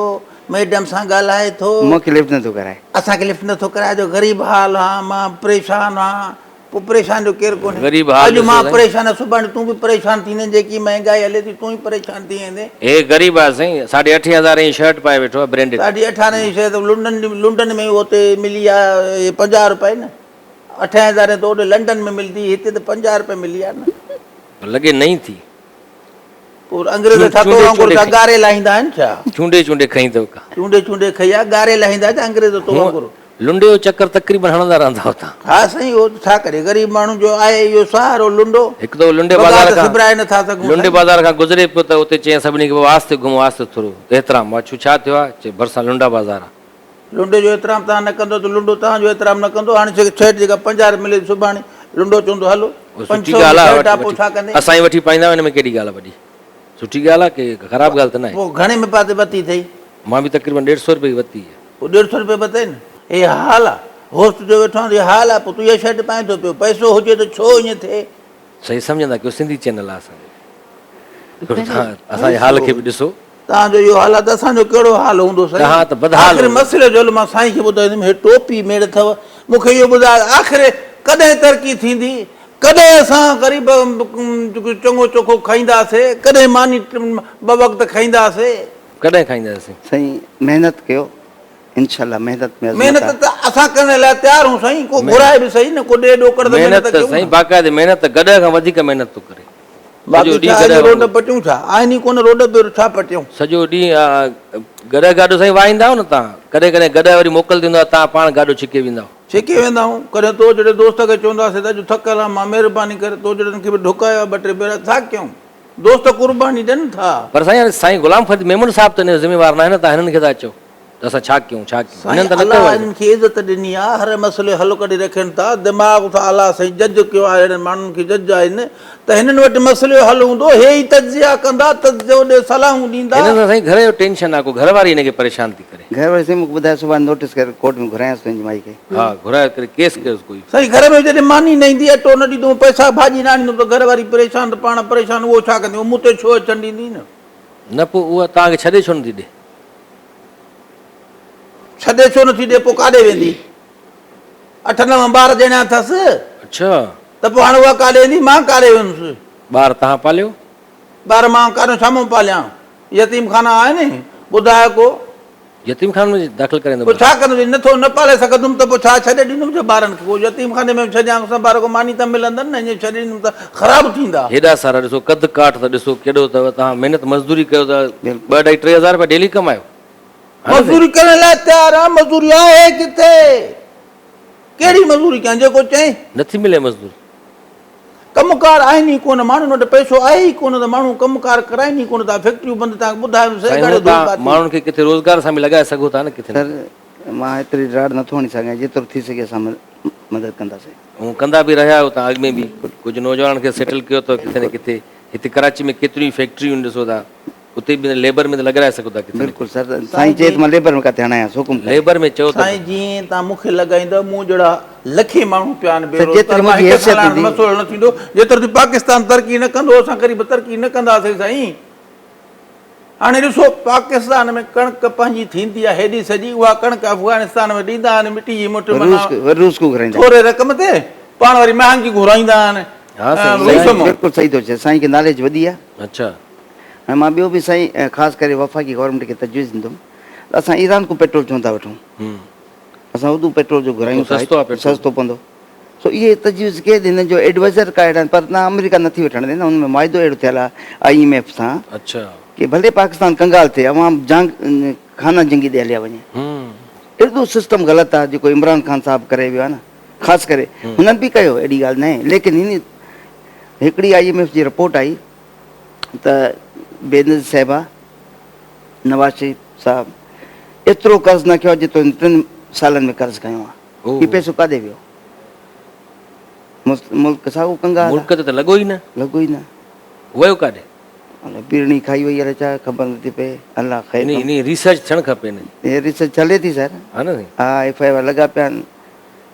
मैडम सां ॻाल्हाए थो, मूंखे लिफ्ट नथो कराए असांखे लिफ्ट नथो कराए, जो ग़रीब हाल आहे, मां परेशान आहियां, पोइ परेशान जो केरु कोन्हे। ग़रीब हाल अॼु मां ॾिसो साईं। परेशान आहियां, सुभाणे तूं बि परेशान थींदे, जेकी महांगाई हले थी तूं ई परेशान थी वेंदे। हे ग़रीब आहे साईं, 8,500 जी शर्ट पाए वेठो आहे ब्रांडेड। 18,500 जी शइ त लंडन में उते मिली आहे 50 रुपए न, 8,000 त ओॾे लंडन में मिलंदी, हिते त 50 रुपए मिली आहे न। लॻे नई थी। पोइ अंग्रेज़ छा तो चूंडे वांगुरु चूंडे ॻारे लाहींदा आहिनि छा? चूंडे चूंडे खई अथव का। चूंडे चूंडे खई आहे, ॻारे लाहींदा त अंग्रेज़ तो वांगुरु। लुंडे जो चक्कर तकरीबन हणंदा रहंदा हुता। हाँ साईं, वो छा करे, गरीब माण्हू जो आहे इहो सहारो लुंडो। हिकु दफ़ो लुंडे बगात बाज़ार खां सिबराए नथा सघूं लुंडे साईं। बाज़ार खां गुज़रे पियो त उते चई सभिनी खे आस्ते घुमो, आस्ते थोरो एतिराम। मां छो छा थियो आहे? चए भरिसां लुंडा बाज़ार आहे। लुंडे जो एतिराम तव्हां न कंदो त लुंडो तव्हांजो एतिराम न कंदो। हाणे शर्ट जेका 50 मिले सुभाणे लुंडो चवंदो हलो उहो 500 सुठी ॻाल्हि शर्ट आहे, पोइ छा आहे, कंदे? असां ई वठी पाईंदा आहियूं, हिन में कहिड़ी ॻाल्हि आहे? वॾी सुठी ॻाल्हि आहे की ख़राबु ॻाल्हि त न आहे। पोइ घणे में पाते वती अथई? मां बि तकरीबन 150 रुपए जी वरिती आहे। पोइ 150 रुपए वते न, हे हाल आहे। होस्ट जो वेठो आहे, इहा हाल आहे। पोइ तूं इहा शर्ट पाए थो पियो, पैसो हुजे त छो ईअं थिए? सही सम्झंदा कयो, सिंधी चैनल आहे असांजो। थोरो तव्हां असांजे हाल खे बि ॾिसो। तव्हांजो इहो हाल आहे त असांजो कहिड़ो हाल हूंदो साईं? तव्हां त बदहाल आख़िर मसइलो जो मां साईं खे ॿुधाईंदुमि, हे टोपी मेड़ अथव, मूंखे इहो ॿुधाए आख़िर कॾहिं तरक़ी थींदी? कॾहिं असां ग़रीब चङो चोखो खाईंदासीं? कॾहिं मानी ॿ वक़्त खाईंदासीं? कॾहिं खाईंदासीं? साईं महिनत कयो, इंशाल्लाह महिनत में अज़मत महिनत आहे। त असां करण लाइ तयारु हूं साईं, को घुराए बि सही न, को ॾे ॾोकड़ त महिनत महिनत त कयूं साईं न। बाक़ाइदे महिनत गॾ खां वधीक महिनत थो करे। बाक़ी सॼो छा ॾींहुं आहे, गॾु रोड पटियूं छा आहिनि ई कोन, रोड ते छा पटियूं? सॼो ॾींहुं गॾ गाॾो साईं वाहींदा आहियो न तव्हां। कॾहिं कॾहिं गॾ वरी मोकल थींदो आहे, तव्हां पाण गाॾो छिके वेंदा आहियो। छिके वेंदा आहियूं। कॾहिं तो जहिड़े दोस्त खे चवंदासीं त अॼु थकियल आहे, मां महिरबानी करे तो जहिड़नि खे बि ढुकायो आहे 2-3 भेरा, छा कयूं? दोस्त कुर्बानी ॾियनि था। पर साईं साईं गुलाम फरीद मेमन साहिब त हिन जो ज़िम्मेवार न आहे न, तव्हां हिननि खे था चओ त असां छा कयूं छा कयूं? साईं हिननि त न अलाह कयो आहे। हिननि खे इज़त ॾिनी आहे, हर मसइले हल कढी रखनि था, दिमाग़ था अलाह साईं जज कयो आहे, अहिड़े माण्हुनि खे जज आहिनि त हिननि वटि मसइलो हल हूंदो, हे ई तजिया कंदा, तजियो ॾे सलाहूं ॾींदा। हिननि सां साईं घर जो टेंशन आहे, को घर वारी हिनखे परेशान थी करे। घर वारी साईं मूंखे ॿुधाए सुभाणे नोटिस करे कोर्ट में घुरायांसि पंहिंजी माई खे। हा घुराए करे केस कयोसि कोई। साईं घर में जॾहिं मानी न ईंदी, अटो न ॾींदो, पैसा भाॼी न आणींदो त घर वारी परेशान त पाण परेशान, उहो छा कंदी? मूं ते छो अचणु ॾींदी न? न पोइ उहा तव्हांखे छॾे छो नथी ॾे? छॾे छो नथी ॾे? पोइ काॾे वेंदी? 8-9 ॿार ॼणा अथसि अच्छा त पोइ हाणे उहा काॾे वेंदी? मां काॾे वेंदुसि? ॿार तव्हां पालियो? ॿार मां काॾो छामो पालियां? यतीम खाना आहे न, ॿुधाए को। यतीम खाने में दाख़िल करे पोइ छा कंदुसि? नथो न पाले सघंदुमि त पोइ छा छॾे ॾींदुमि छा ॿारनि खे? पोइ यतीम खाने में छॾियां ॿार को मानी त मिलंदनि न, ईअं छॾे ॾींदुमि त ख़राबु थींदा। हेॾा सारा ॾिसो कद काठ त ॾिसो केॾो अथव। तव्हां महिनत मज़दूरी कयो त 2-2.5-3 हज़ार रुपया डेली कमायो। मज़दूरी करण लाइ तयारु आहे, मज़दूरी आहे किथे? कहिड़ी मज़दूरी कयां? जेको चई नथी मिले मज़दूरी। कमुकार आहिनि ई कोन, माण्हुनि वटि पैसो आहे ई कोन त माण्हू कमुकार कराइनि ई कोन था। फैक्ट्रियूं बंदि, तव्हांखे ॿुधायो साईं उहो तव्हां माण्हुनि खे किथे रोज़गार सां बि लॻाए सघो था न किथे। सर मां एतिरी राड़ नथो हणी सघां, जेतिरो थी सघे असां मदद कंदासीं। ऐं कंदा बि रहिया आहियो तव्हां अॻु में बि। कुझु नौजवान खे सेटल कयो अथव किथे न किथे। हिते कराची में केतिरियूं फैक्ट्रियूं ॾिसो था, उते बि लेबर में त लॻाए सघो था किथे। बिल्कुलु सर, साईं चए त मां लेबर में किथे हणायांसि, हुकुम कयो। लेबर में चओ त साईं जीअं तव्हां मूंखे लॻाईंदव, मूं जहिड़ा लखे माण्हू पिया आहिनि त जेतिरी मुंहिंजी हैसियत हूंदी। मसइलो न थींदो। जेतिरो त पाकिस्तान तरक़ी न कंदो, असां ग़रीब तरक़ी न कंदासीं साईं। हाणे ॾिसो पाकिस्तान में कणिक पंहिंजी थींदी आहे हेॾी सॼी, उहा कणिक अफ़गानिस्तान में ॾींदा आहिनि मिटी जी मुठ, रूस को घुराईंदा थोरे रक़म ते, पाण वरी महांगी घुराईंदा आहिनि। हा साईं, रूस मां। बिल्कुलु सही थो चए, साईं खे नॉलेज वधी आहे। अच्छा ऐं मां ॿियो बि साईं ख़ासि करे वफ़ाक़ी गवर्नमेंट खे तजवीज़ ॾींदुमि त असां ईरान को पेट्रोल छो था वठूं? असां उर्दू पेट्रोल जो घुरायूं था, सस्तो आहे पेट्रोल। सस्तो पवंदो। सो इहे तजवीज़ के हिन जो एडवाइज़र का अहिड़ा आहिनि, पर न अमेरिका नथी वठणु ॾे न। हुन में मुआदो अहिड़ो थियल आहे IMF सां अच्छा कि भले पाकिस्तान कंगाल थिए, अवाम खाना जंगी ॾे हलिया वञे। एॾो सिस्टम ग़लति आहे जेको इमरान ख़ान साहिबु करे वियो आहे न, ख़ासि करे हुननि बि कयो, अहिड़ी ॻाल्हि न आहे। लेकिन हिन हिकिड़ी IMF जी रिपोर्ट आई त बेनज़ीर साहिबा, नवाज़ शरीफ़ साहिबु एतिरो कर्ज़ु न कयो आहे जेतिरो 3 सालनि में कर्ज़ु कयो आहे। हीउ पैसो काॾे वियो? मुल्क साॻो कंगाल मुल्क ते त लॻो ई न, लॻो ई न। वियो काॾे? पीरणी खाई वई आहे, छा ख़बर नथी पए। अलाह ख़ैर। इन रिसर्च थियणु खपे न। हे रिसर्च हले थी सर। है ना? हाँ FIR लगा पिया आहिनि।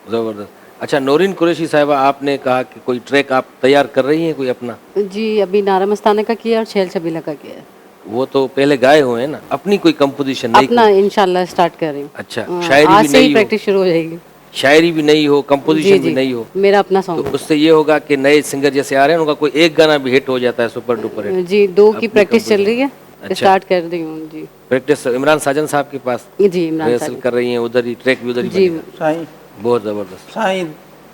जबरदस्त। अच्छा नौरीन कुरैशी साहिबा, आपने कहा कि कोई ट्रैक आप तैयार कर रही हैं कोई अपना? जी अभी नारा मस्ताना का किया और छैल छबीला का किया है। वो तो पहले गाए हुए हैं ना, अपनी कोई कंपोजिशन नहीं? अपना इंशाल्लाह स्टार्ट कर रही हूँ। अच्छा हाँ, शायरी आज भी से ही नहीं हो, प्रैक्टिस शुरू हो जाएगी। शायरी भी नहीं हो, कंपोजिशन भी जी नहीं हो, मेरा अपना तो सॉन्ग है। उससे ये होगा कि नए सिंगर जैसे आ रहे हैं उनका कोई एक गाना भी हिट हो जाता है, सुपर डुपर हिट। जी 2 की अपनी प्रैक्टिस चल रही है, अच्छा। स्टार्ट कर रही हूँ जी। प्रैक्टिस इमरान साजन साहब के पास जी इमरान रिहर्सल साहब कर रही हैं, उधर ही ट्रैक भी उधर ही जी बनेगा। साईं बहुत जबरदस्त। साईं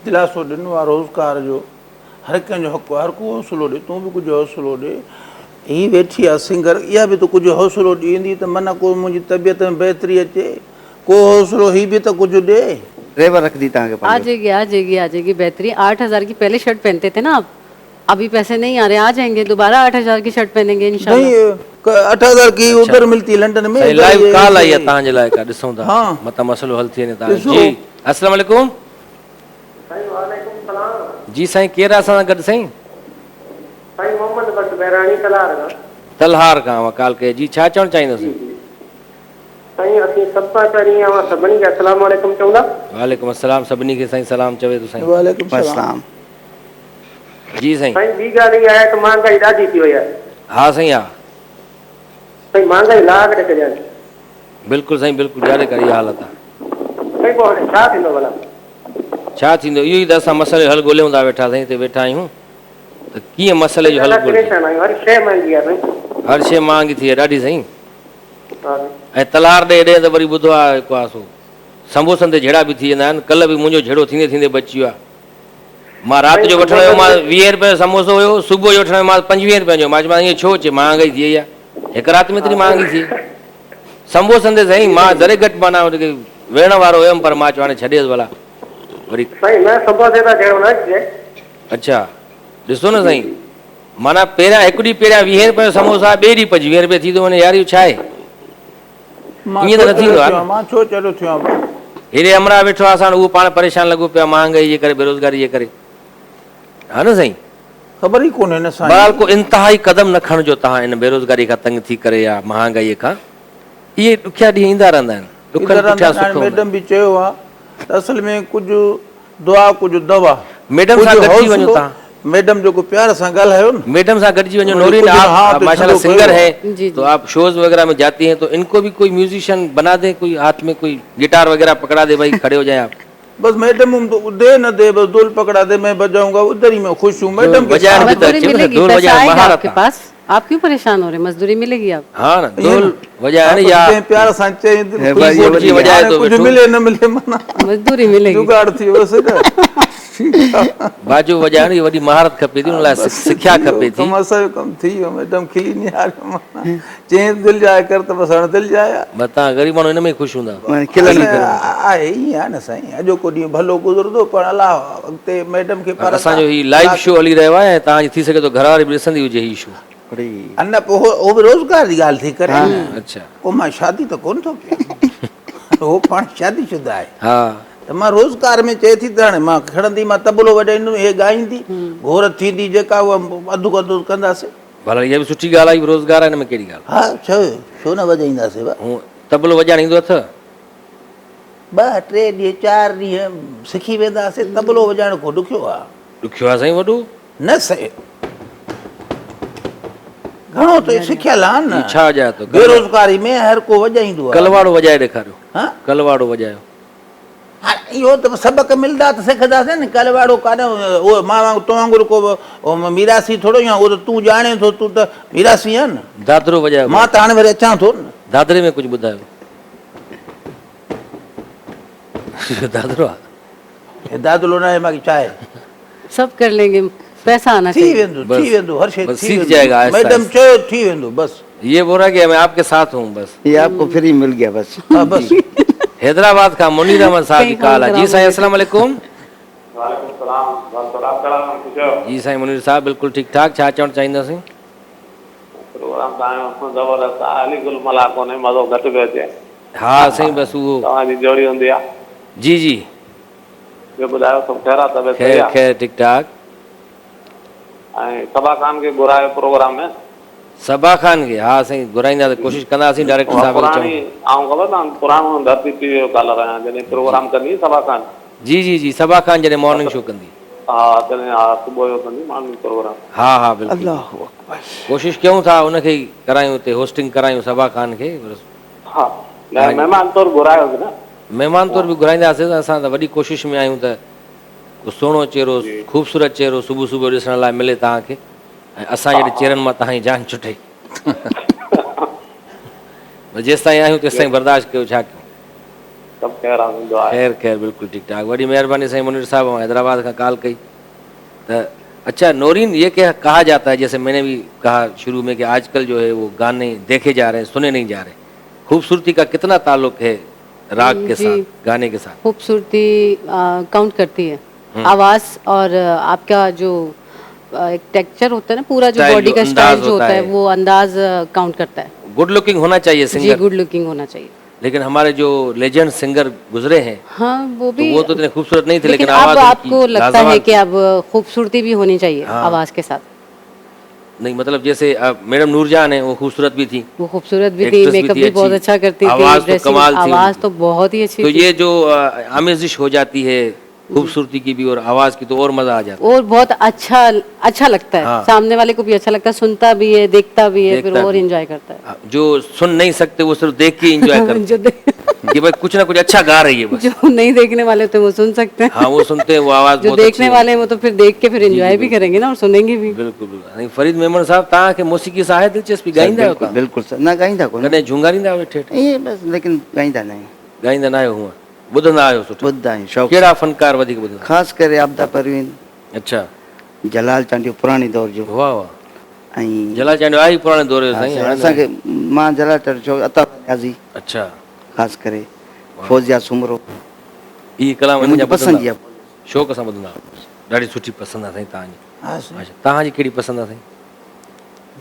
दिलासो ॾिनो आहे रोज़गार जो, हर कंहिंजो हक़ु आहे, हर को हौसलो ॾे, तूं बि कुझु हौसलो ॾे। हीअ वेठी आहे सिंगर, इहा बि त कुझु हौसलो ॾींदी त माना को मुंहिंजी तबियत में बहितरी अचे। को हौसलो ही भी तो कुछ दे। रेवर रख दी तव्हांखे आ पंहिंजो। जाएगी आ जाएगी आ जाएगी बेहतरीन। 8,000 की पहले शर्ट पहनते थे ना आप, अभी पैसे नहीं आ रहे, आ जाएंगे दोबारा 8,000 की शर्ट पहनेंगे इंशाल्लाह। नहीं 8,000 की उधर मिलती है लंदन में। सही इधर लाइव ये कॉल आई ऐसे- आहे तव्हांजे लाइ का ॾिसूं था हाँ। मतां मसइलो हल थी वञे तव्हां ॾिसो। जी। अस्सलाम वालेकुम। साईं वालेकुम सलाम। जी साईं केरु आहे असां सां गॾु साईं? साईं मोहम्मद भट्ट बहिराणी कलार खां। तलहार खां वकाल कए जी, छा चवणु चाहींदुसि? साईं असीं सभु खां पहिरीं सभिनी खे अस्सलाम वालेकुम चवंदा। वालेकुम अस्सलाम, सभिनी खे साईं सलाम चवे थो साईं। वालेकुम सलाम। अस्सलाम। जी साईं। साईं ॿी ॻाल्हि इहा आहे त महांगाई ॾाढी थी वई आहे। हा साईं हा साईं महांगाई लाग ॾे कॼनि। बिल्कुलु साईं बिल्कुलु, ॾाढे कड़ी हालत आहे। साईं पोइ हाणे छा थींदो भला? छा थींदो इहो ई त असां मसइले जो हल ॻोल्हियूं था वेठा साईं, हिते वेठा आहियूं त कीअं मसइले जो हल ॾाढा ॻोल्हियूं? परेशान आहियूं, हर शइ महांगी आहे साईं। हर शइ महांगी थी आहे ॾाढी साईं। हा। ऐं तलहार ॾे हेॾे त वरी ॿुधो आहे जेको आहे सो समोसनि ते झेड़ा बि थी वेंदा आहिनि। कल्ह बि मुंहिंजो झेड़ो थींदे थींदे बची वियो आहे। मां राति जो वठणु वियो मां 20 रुपए जो समोसो हुयो, सुबुह जो वठणु वियो मां 25 रुपए जो। मां चयो ईअं छो अचे, महांगाई थी वई आहे, हिकु राति में एतिरी महांगी थी वई समोसनि ते साईं। मां दरे घटि माना हुनखे वेहण वारो हुयुमि पर मां चयो हाणे छॾेसि भला वरी। साईं न समोसे त जहिड़ो न अचे। अच्छा ॾिसो न साईं, माना पहिरियां हिकु ॾींहुं पहिरियां 20 रुपए जो समोसा, ॿिए ॾींहुं 25 रुपए थी थो वञे यार, इहो छा आहे? ईअं त न थींदो आहे न। मां छो चलो थियो आहियां? हेॾे अमरा वेठो आहे असां उहो पाण परेशान लॻो पियो आहे महांगाई जे करे, बेरोज़गारी जे करे, हा न साईं। ख़बर ई कोन्हे न साईं। बहरहाल को इंतिहाई कदम न खणिजो तव्हां इन बेरोज़गारी खां तंग थी करे या महांगाईअ खां। इहे ॾुखिया ॾींहं ईंदा रहंदा आहिनि, ॾुखनि पुठियां सुख हूंदा मैडम भी चयो आहे त असल में कुझु दुआ कुझु दवा। मैडम सां कुझु गॾिजी वञो हौसलो। तव्हां। मैडम जो को प्यार सां ॻाल्हायो न। मैडम सां गॾिजी वञो। उन्होंने नूरीन कुछ हाँ आप तो माशाल्लाह शुरू सिंगर करो। है जी, जी। तो आप शोज वगैरह में जाती हैं, तो इनको भी कोई म्यूजिशियन बना दे, कोई हाथ में कोई गिटार वगैरह पकड़ा दे, भाई खड़े हो जाए आप। बस मैडम तो दे न दे, बस दुल पकड़ा दे, मैं बजाऊंगा, उधर ही मैं खुश हूँ। मैडम के बजाने साथ भी तो मजदूरी अच्छे मिलेगी, ढोल पैसा बजाए आएगा महारत आपके है। पास। आप क्यों परेशान हो रहे? मजदूरी मिलेगी आप। हाँ ना, ढोल बजाए ना या आपस में प्यार सां चई है भाई, ये कीबोर्ड जी बढ़िया। बजाए हाणे तो कुझु वेठो मिले न मिले माना मजदूरी मिलेगी। जुगाड़ थी वियोसि न। बाजू बजाइण जी वॾी महारत खपे थी, उन लाइ सिख्या खपे थी। कम असांजो कमु थी वियो। मैडम खिली निहारियो माना चई दिलि जाए कर त बसि हाणे दिलि जाए बस तव्हां ग़रीब माण्हू हिन में ई ख़ुशि हूंदा। माने खिलनि ई पियो। आहे ई आहे न साईं। अॼोको ॾींहुं भलो गुज़रंदो पर अलाह अॻिते मैडम खे पर असांजो ही लाइव शो हली रहियो आहे ऐं तव्हांजी थी सघे थो घर वारी बि ॾिसंदी हुजे ही शो। अरे अञा पोइ उहो बि रोज़गार जी ॻाल्हि थी करे। अच्छा पोइ मां शादी त कोन थो कयां। उहो पाण शादीशुदा आहे हा त मां रोज़गार में चए थी त हाणे मां खणंदी, मां तबलो वॼाईंदुमि, हे ॻाईंदी, घोर थींदी जेका उहा अधु अधु कंदासीं। भला इहा बि सुठी ॻाल्हि आहे, रोज़गार आहे, हिन में कहिड़ी ॻाल्हि? हा छो न वॼाईंदासीं? हूं तबलो वॼाइण ईंदो अथव? 2 3 ॾींहं 4 ॾींहं सिखी वेंदासीं। तबलो वॼाइण को ॾुखियो आहे? ॾुखियो आहे साईं वॾो? न सही घणो त सिखियल आहे न। छा वॼाए थो? बेरोज़गारी में हर को वॼाईंदो आहे। कलवाड़ो वॼाए ॾेखारियो। हा कलवाड़ो वॼायो। इहो त सबक मिलंदा त सिखंदासीं न। कलवाड़ो कान उहो मां वांगुरु तो वांगुरु को मीरासी थोरो ई आहे। उहो त तूं ॼाणे थो, तूं त मीरासी आहे न। दादरो वॼायो। मां त हाणे वरी अचां थो न। दादरे में कुझु ॿुधायो। दादरो आहे? हे दादलो न आहे, मां छा आहे? सब कर लेंगे, पैसा आना थी चाहिए। वेंदो, बस, थी वेंदो, हर शइ बस थी सीख वेंदो। जाएगा आहिस्ता मैडम आहिस्ता। चयो थी वेंदो बस। ये बोल रहा कि मैं आपके साथ हूँ बस। ये आपको फ्री मिल गया बस। हा बस। हैदराबाद का मुनीर अहमद साहब जी कहीं कॉल आहे। काम जी साईं अस्सलाम वालेकुम। वालेकुम सलाम। वालेकुम सलाम। कुझु जी साईं मुनीर साहब बिल्कुलु ठीकु ठाक। छा चवणु चाहींदासीं? प्रोग्राम तव्हांजो ज़बरदस्त आहे। अली गुल मला कोन्हे, मज़ो घटि पियो अचे। हा साईं बसि उहो। तव्हांजी जोड़ी हूंदी आहे। जी जी ॿियो ॿुधायो सभु ख़ैर आहे? तबियत सही ख़ैर आहे? ख़ैर ठीकु ठाक। ऐं सबा ख़ान खे घुरायो प्रोग्राम में? सबा ख़ान खे? हा साईं घुराईंदा त कोशिशि कंदासीं डायरेक्टर साहब खे पुराणी चऊं। ऐं ख़बर अथव पुराणो धरती टीवी जो कॉलर आहियां। जॾहिं प्रोग्राम कंदी सबा ख़ान। जी जी जी सबा ख़ान जॾहिं मॉर्निंग शो कंदी। हा तॾहिं हा सुबुह जो कंदी मॉर्निंग प्रोग्राम। हा हा बिल्कुलु अल्लाह अकबर। कोशिशि कयूं था उनखे ई करायूं, हिते होस्टिंग करायूं सबा ख़ान खे। हा न महिमान तौरु घुरायोसि न। महिमान तौरु बि घुराईंदासीं। असां त वॾी कोशिशि में आहियूं त को सुहिणो चेहरो, ख़ूबसूरत चेहरो सुबुह सुबुह ॾिसण लाइ मिले तव्हांखे, ऐं असां जहिड़े चेहरनि मां तव्हांजी जान छुटे। जेसि ताईं आहियूं तेसि ताईं बर्दाश्त कयो, छा कयूं। सभु ख़ैर आहे, मुंहिंजो आहे। ख़ैर ख़ैर बिल्कुलु ठीकु ठाक। वॾी महिरबानी साईं मुनीर साहब। ऐं हैदराबाद खां कॉल कई त अच्छा नौरीन, ये क्या कहा जाता है, जैसे मैंने भी कहा शुरू में कि आजकल जो है वो गाने देखे जा रहे हैं, सुने नहीं जा रहे। खूबसूरती का कितना ताल्लुक है राग के जी। साथ, गाने के साथ? खूबसूरती काउंट करती है, आवाज और आपका जो एक टेक्सचर होता है ना, पूरा जो स्टाइल, बॉडी जो का स्टाइल अंदाज जो होता होता है है। वो अंदाज काउंट करता है। गुड लुकिंग होना चाहिए जी, सिंगर। गुड लुकिंग होना चाहिए। लेकिन हमारे जो लेजेंड सिंगर गुजरे हैं, हाँ वो तो भी, वो तो इतने खूबसूरत नहीं थे, लेकिन लेकिन अब आवाज आपको उनकी लगता है लाजवाब कि थी। अब खूबसूरती भी होनी चाहिए हाँ। आवाज के साथ। नहीं मतलब जैसे मैडम नूरजहान है, वो खूबसूरत भी थी, वो खूबसूरत भी थी, एक्ट्रेस भी मेकअप थी भी बहुत अच्छी, अच्छा करती थी, आवाज तो ड्रेसिंग कमाल थी आवाज उनकी। तो बहुत ही अच्छी तो थी। ये जो आमेजिश हो जाती है खूबसूरती की भी और आवाज की, तो और मजा आ जाता और बहुत अच्छा लगता है, हाँ। सामने वाले को भी अच्छा लगता है, सुनता भी है, देखता भी है, फिर देखता और भी। एंजॉय करता है। है। जो सुन नहीं सकते वो सिर्फ देख के एंजॉय करते जो हैं कि भाई कुछ ना कुछ अच्छा गा रही है बस। जो नहीं देखने वाले होते हैं वो सुन सकते हैं। हाँ वो सुनते हैं, वो आवाज जो बहुत अच्छी देखने है। वाले हैं वो तो फिर देख के फिर जी, एंजॉय भी बिल्कुल। करेंगे ना और सुनेंगे भी। बिल्कुल बिल्कुल। नहीं, फरीद मेमन साहब तव्हां खे मौसीक़ी सां आहे दिलचस्पी? ॻाईंदा आहियो बिल्कुल तव्हां? बिल्कुल सर, न ॻाईंदा कोन, कॾहिं झुंगारींदा आहियो ठेठ? ईअं बसि, लेकिन ॻाईंदा न आहियूं। ॻाईंदा न आहियो हूअं, ॿुधंदा आहियो सुठो? ॿुधंदा आहियूं शौक़ु कहिड़ा फनकार वधीक ॿुधंदा? ख़ासि करे आबदा परवीन, अच्छा, जलाल चांडियो पुराणे दौर जो, वाह वाह। ऐं जला चांडियो आहे ई पुराणे दौर जो हा, साईं, हाणे न असांखे आहे। मां जलाल चांडियो अता न्याज़ी अच्छा, ख़ासि करे, फौजिया सुमरो, इहे कलाम मुंहिंजी मुंहिंजा पसंदि जी पसंदि आहे। शौक़ सां ॿुधंदा आहियो? ॾाढी सुठी पसंदि आहे साईं तव्हांजी। हा साईं। अच्छा, तव्हांजी कहिड़ी पसंदि आहे साईं?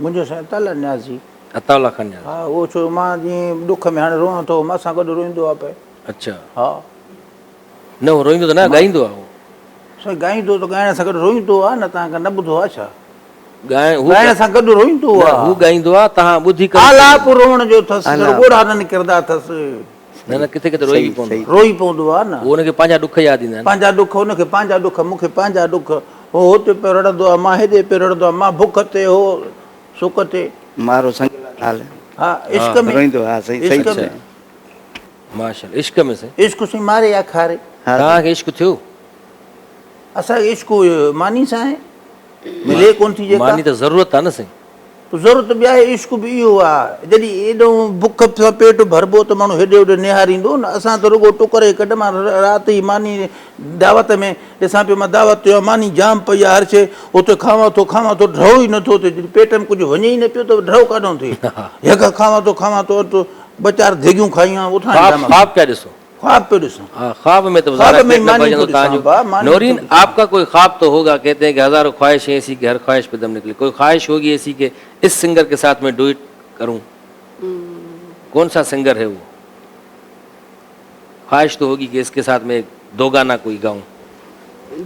मुंहिंजो साईं ताला न्याज़ी। अताउल्ला खान यार। हा उहो छो मां जीअं ॾुख में हाणे रोआं थो, मां सां गॾु रोईंदो आहे पियो। अच्छा, हा न हो रोईंदो त न, ॻाईंदो आहे वो। साईं गाईंदो त ॻाइण सां गॾु रोईंदो आहे न, तव्हां न ॿुधो आहे छा? हू ॻाइण सां गॾु रोईंदो न, आहे। हू ॻाईंदो आहे, तव्हां ॿुधी करे। आलाप रोअण जो अथसि, आलाप। ॻोढ़ा न निकिरंदा अथसि, न न, किथे किथे रोई बि सही, पवंदो सही। आहे। रोई पवंदो आहे न। उहो हुनखे पंहिंजा ॾुख यादि ईंदा आहिनि। पंहिंजा ॾुख हुनखे पंहिंजा ॾुख, मूंखे पंहिंजा ॾुख, हो हुते पियो रड़ंदो आहे, मां हेॾे पियो रड़ंदो आहे, मां बुख ते हो सुख ते। मारो संग हाल हा इश्क में रोईंदो, हा सही सही इश्क चयो। में माशाल्लाह, इश्क में साईं इश्क साईं मारे या खारे। हा तव्हांखे इश्क थियो? असांखे इश्क मानी सां आहे, मिले कोन थी जेका। मानी त ज़रूरत आहे न साईं। ज़रूरत बि आहे, इश्क बि इहो आहे। जॾहिं एॾो बुख सां पेट भरबो त माण्हू हेॾे होॾे निहारींदो न। असां त रुॻो टुकर कॾहिं मां राति ई मानी दावत में ॾिसां पियो, मां दावत ते मानी जाम पई आहे, हर शइ उते खावां थो ड्रहो ई नथो थिए। जॾहिं पेट में कुझु वञे ई न पियो त ड्रहो काॾों थिए। हिकु खावां थो तो ॿ चारि देगियूं खाइयूं उठां ख्वाब क्या ॾिसो? ख्वाब पियो ॾिसां। हाँ, ख्वाब में तो ख्वाब ज़ाहिर है में पेट न मानी भर को जाता दिखाऊं बा, मानी नौरीन, को दिखाऊं। आपका कोई ख्वाब तो होगा, कहते हैं कि हजारों ख्वाहिशें ऐसी कि हर ख्वाहिश पे दम निकले। कोई ख्वाहिश होगी ऐसी कि इस सिंगर के साथ मैं डुएट करूं? कौन सा सिंगर है वो? ख्वाहिश तो होगी कि इसके साथ मैं दो गाना कोई गाऊं।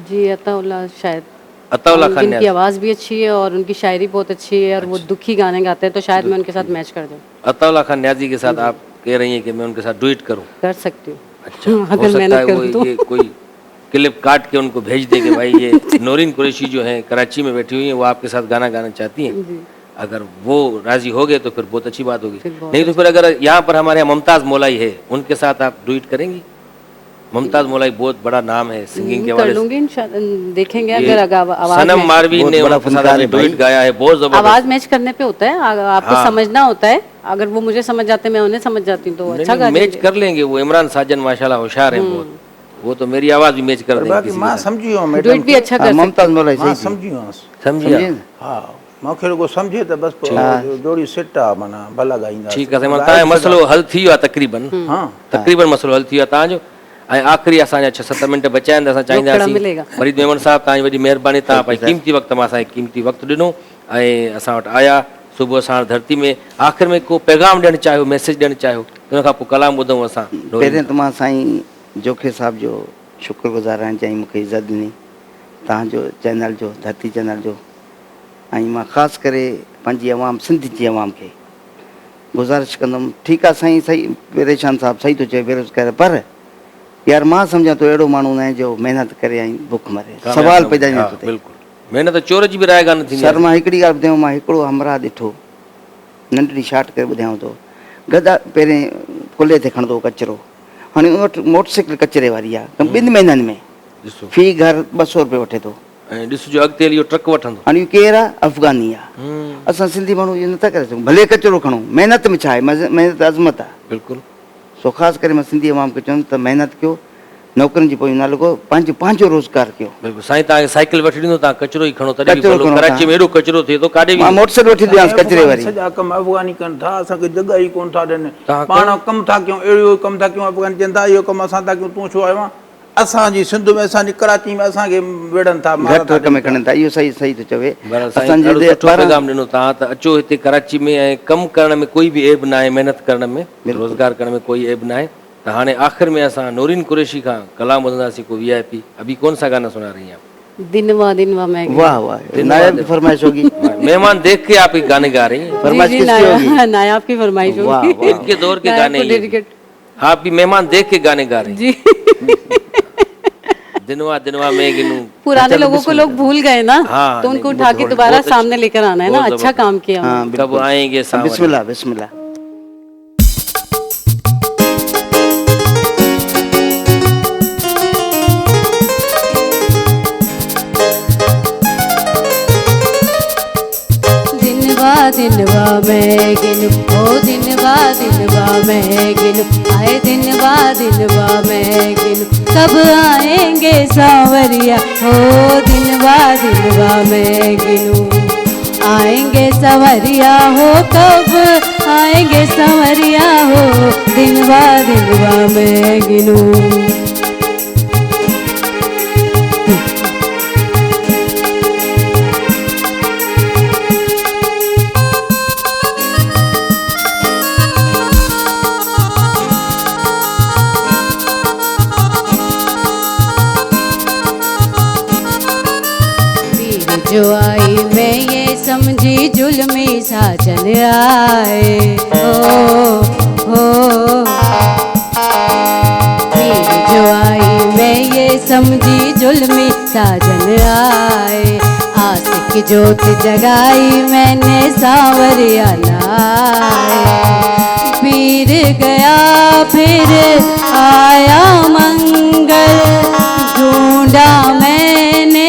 जी अताउल्ला शायद, अताउल्ला खान जिनकी न्याज़ी। आवाज भी अच्छी है और उनकी शायरी बहुत अच्छी है और वो दुखी गाने गाते हैं, तो शायद मैं उनके साथ मैच कर दूं, अताउल्ला खान न्याज़ी के साथ आप कह रही हैं कि मैं उनके साथ डुएट करूं? कर सकती हूँ। अच्छा, हो अगर सकता है मेहनत वो करूँ तो। ये कोई क्लिप काट के उनको भेज दे कि भाई ये नौरीन कुरैशी जो हैं कराची में बैठी हुई हैं, वो आपके साथ गाना गाना चाहती हैं। जी। अगर वो राजी हो गए तो फिर बहुत अच्छी बात होगी। फिर बहुत नहीं तो फिर अगर यहाँ पर हमारे यहाँ मुमताज़ मौलाई है, उनके साथ आप डुएट करेंगी? मुमताज़ मौलाई बहुत बड़ा नाम है सिंगिंग के कर हवाले से। लूंगी इंशाल्लाह, देखेंगे ये अगर आवाज सनम मैच- मारवी ने बहुत बड़ा उनके साथ फनकार है डुएट भाई। गाया है, बहुत आवाज जबरदस्त। मैच करने पे होता है, आपको हाँ। समझना होता है। अगर वो मुझे समझ जाते, मैं उन्हें समझ जाती हूँ, तो वो अच्छा गा मैच देंगे। कर लेंगे वो। इमरान साजन माशाल्लाह होशियार हैं बहुत, वो तो मेरी आवाज भी मैच कर पर देंगे बाक़ी किसी मां के साथ। सम्झी वियो मैडम डुएट भी अच्छा हा, कर सकते मुमताज़ मौलाई मां सही सम्झी वियुसि। समझिए समझे आप? न? हा मूंखे रुॻो सम्झे त बसि पोइ जोड़ी सेट आहे, माना भला ॻाईंदा। ठीकु आहे साईं, तव्हांजो मसइलो हल थी वियो आहे तक़रीबन। हा तक़रीबन मसइलो हल थी वियो आहे तव्हांजो। ऐं आख़िरी असांजा 6-7 मिंट बचिया आहिनि, त असां चाहींदासीं मिलेगा। फरीद मेमन साहिबु तव्हांजी वॾी महिरबानी, तव्हां पंहिंजी क़ीमती वक़्तु मां असांखे क़ीमती वक़्तु ॾिनो ऐं असां वटि आया सुबुह साण धरती में। आख़िर में को पैगाम ॾियणु चाहियो, मैसेज ॾियणु चाहियो, उन खां पोइ कलाम ॿुधूं असां। पहिरियों त मां साईं जोखे साहिब जो शुक्रगुज़ार आहियां, जंहिं मूंखे इज़त ॾिनी, तव्हांजो चैनल जो, धरती चैनल जो। ऐं मां ख़ासि करे पंहिंजी आवाम, सिंध जी आवाम खे गुज़ारिश कंदुमि, ठीकु आहे साईं, सही परेशान साहिबु सही थो चए बेरोज़गार, पर यार मां सम्झां थो अहिड़ो माण्हू न आहे जो महिनत करे ऐं बुख मरे, सवाल पैदा ई नथो थिए। बिल्कुलु, महिनत चोर जी बि राय कान थींदी सर आहे। मां हिकिड़ी ॻाल्हि ॿुधायांव, मां हिकिड़ो हमराह ॾिठो, नंढड़ी शार्ट करे ॿुधायांव थो। गदा पहिरें कुल्हे ते खणंदो कचिरो, हाणे उन वटि मोटरसाइकिल कचिरे वारी आहे, त 2 महीननि में ॾिसो फी घर 200 रुपए वठे थो। ऐं ॾिसजो अॻिते हली इहो ट्रक वठंदो। हाणे इहो केरु आहे? अफ़गानी आहे। असां सिंधी माण्हू इहो नथा करे सघूं, भले कचिरो खणूं, महिनत में छा आहे, महिनत अज़मत आहे। बिल्कुलु सो ख़ासि करे मां सिंधी आवाम खे चवंदुमि त महिनत कयो, नौकरनि जी पोइ नालो को पंहिंजो रोज़गार कयो। बिल्कुलु साईं, तव्हांखे साइकिल वठी ॾींदो, तव्हां कचिरो ई खणो, तॾहिं बि कचिरो भलो। खणो कराची में एॾो कचिरो थिए थो, काॾे बि मां मोटरसाइकिल वठी ॾियांसि कचिरे वारी। सॼा कम अफ़गानी कनि था, असांखे जॻह ई कोन था ॾियनि। तव्हां पाण कमु था कयूं, अहिड़ो कमु था कयूं, अफ़गानी चवनि था इहो कमु असां था कयूं, तूं छो आयो आहे? असांजी सिंध में, असांजी कराची में असांखे विढ़नि था, मार घटि रक़म में खणनि था, इहो सही थो चवे। बराबरि साईं, ॾाढो सुठो पैगाम ॾिनो तव्हां त अचो हिते कराची में, ऐं कमु करण में कोई बि ऐब न आहे, महिनत करण में, रोज़गार करण में कोई ऐब न आहे। त हाणे आख़िर में असां नूरीन कुरैशी खां कलाम ॿुधंदासीं, को VIP। अभी कौन सा गाना सुना रही हैं आप? दिनवा मैं वाह वाह, नायब की फरमाइश होगी। मेहमान देख के आप ही गाने गा रही हैं। फरमाइश किसकी होगी? नायाब की फरमाइश वाह होगी। वाह, इनके दौर के नायब गाने को ये। डेडिकेट। हाँ, आप भी मेहमान देख के गाने गा रही हैं। जी दिनवा दिनवा में गिनूं। पुराने लोगों को लोग भूल गए ना, हाँ, तो उनको नहीं, उठा के बहुत- दोबारा बहुत सामने लेकर आना है ना। बहुत अच्छा काम किया हाँ, उन्होंने। कब आएंगे सावन? बिस्मिल्लाह बिस्मिल्लाह। दिनवा मैं गिनूं, ओ दिनवा मैं गिनूं, आए दिनवा मैं गिनूं, कब आएंगे सांवरिया, ओ दिनवा मैं गिनूं, आएंगे सांवरिया हो, कब आएंगे सांवरिया हो, दिनवा मैं गिनूं। जो आई मैं ये समझी जुल्मी साजन आए, हो मेरी जो आई मैं ये समझी जुल्मी साजन आए, आशिक जोत जगाई मैंने सांवरिया लाए, पीर गया फिर आया मंगल, ढूंढा मैंने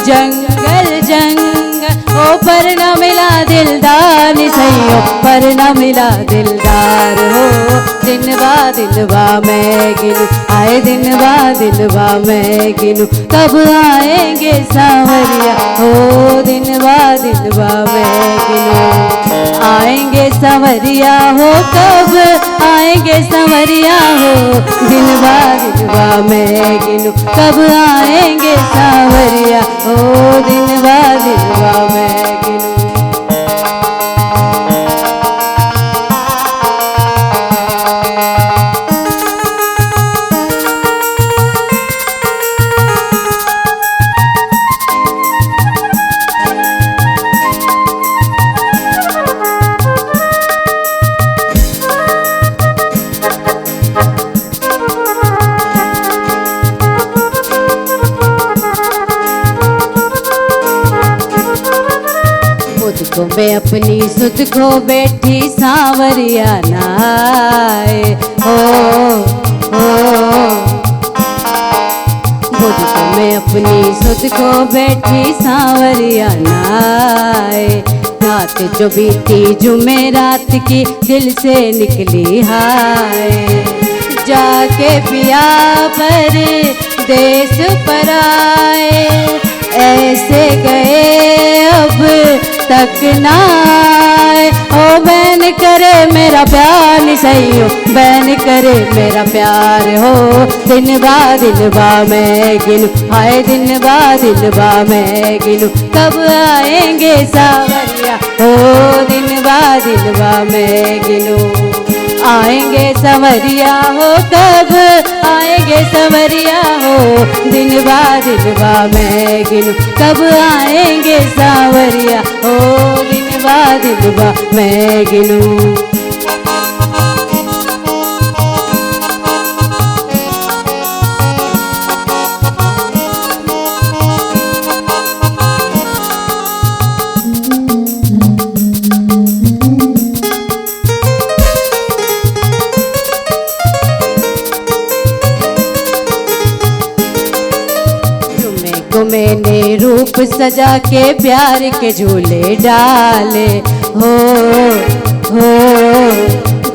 जंगल जंगल, ओ पर न मिला दिलदार सही, पर न मिला दिलदार हो, दिनवा मैं गिनूं, आए दिनवा मैं गिनूं, कब आएंगे सांवरिया हो, दिनवा मैं गिनूं, आएंगे सांवरिया हो, कब आएंगे सांवरिया हो, दिनवा मैं गिनूं, कब आएंगे सांवरिया हो, दिनवा मैं गिनूं। को मैं अपनी सुध को बैठी सांवरिया नाए, हो बुध को मैं अपनी सुध को बैठी सांवरिया नाए, रात जो बीती जुमेरात की दिल से निकली हाय, जाके पिया पर देश पर आए, ऐसे गए अब तक ना आए, ओ बैन करे मेरा प्यार नहीं सही हो, बैन करे मेरा प्यार हो, दिनवा मैं गिनूं, आए दिनवा मैं गिनूं, कब आएंगे सांवरिया हो, दिनवा मैं गिनूं, आएंगे सांवरिया हो, कब आएंगे सांवरिया हो, दिनवा मैं गिनूं, कब आएंगे सांवरिया हो, दिनवा मैं गिनूं। मैंने रूप सजा के प्यार के झूले डाले, हो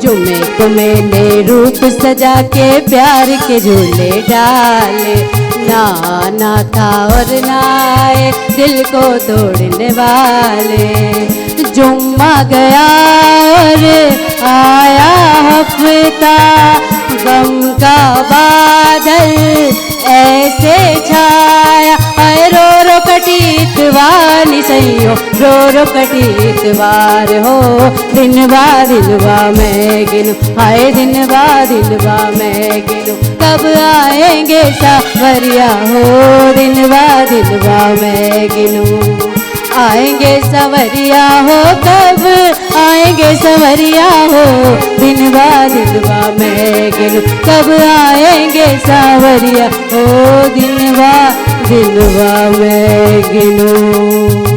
जुमे को मैंने रूप सजा के प्यार के झूले डाले, ना आना था और ना आए दिल को तोड़ने वाले। जुम्मा गया और आया हफ्ता, गम का बादल ऐसे छाया, आए रो रो कटी इतवार निसैयो, रो रो कटी इतवार हो। दिन बा मैं गिनूं, आए दिन बा मैं गिनूं, कब आएंगे सावरिया हो। दिन बा मैं गिनूं, आएंगे सवरिया हो, कब आएंगे सवरिया हो। दिन बा मैं गिनूं, कब आएंगे सावरिया हो। दिन बा मैं गिनूं।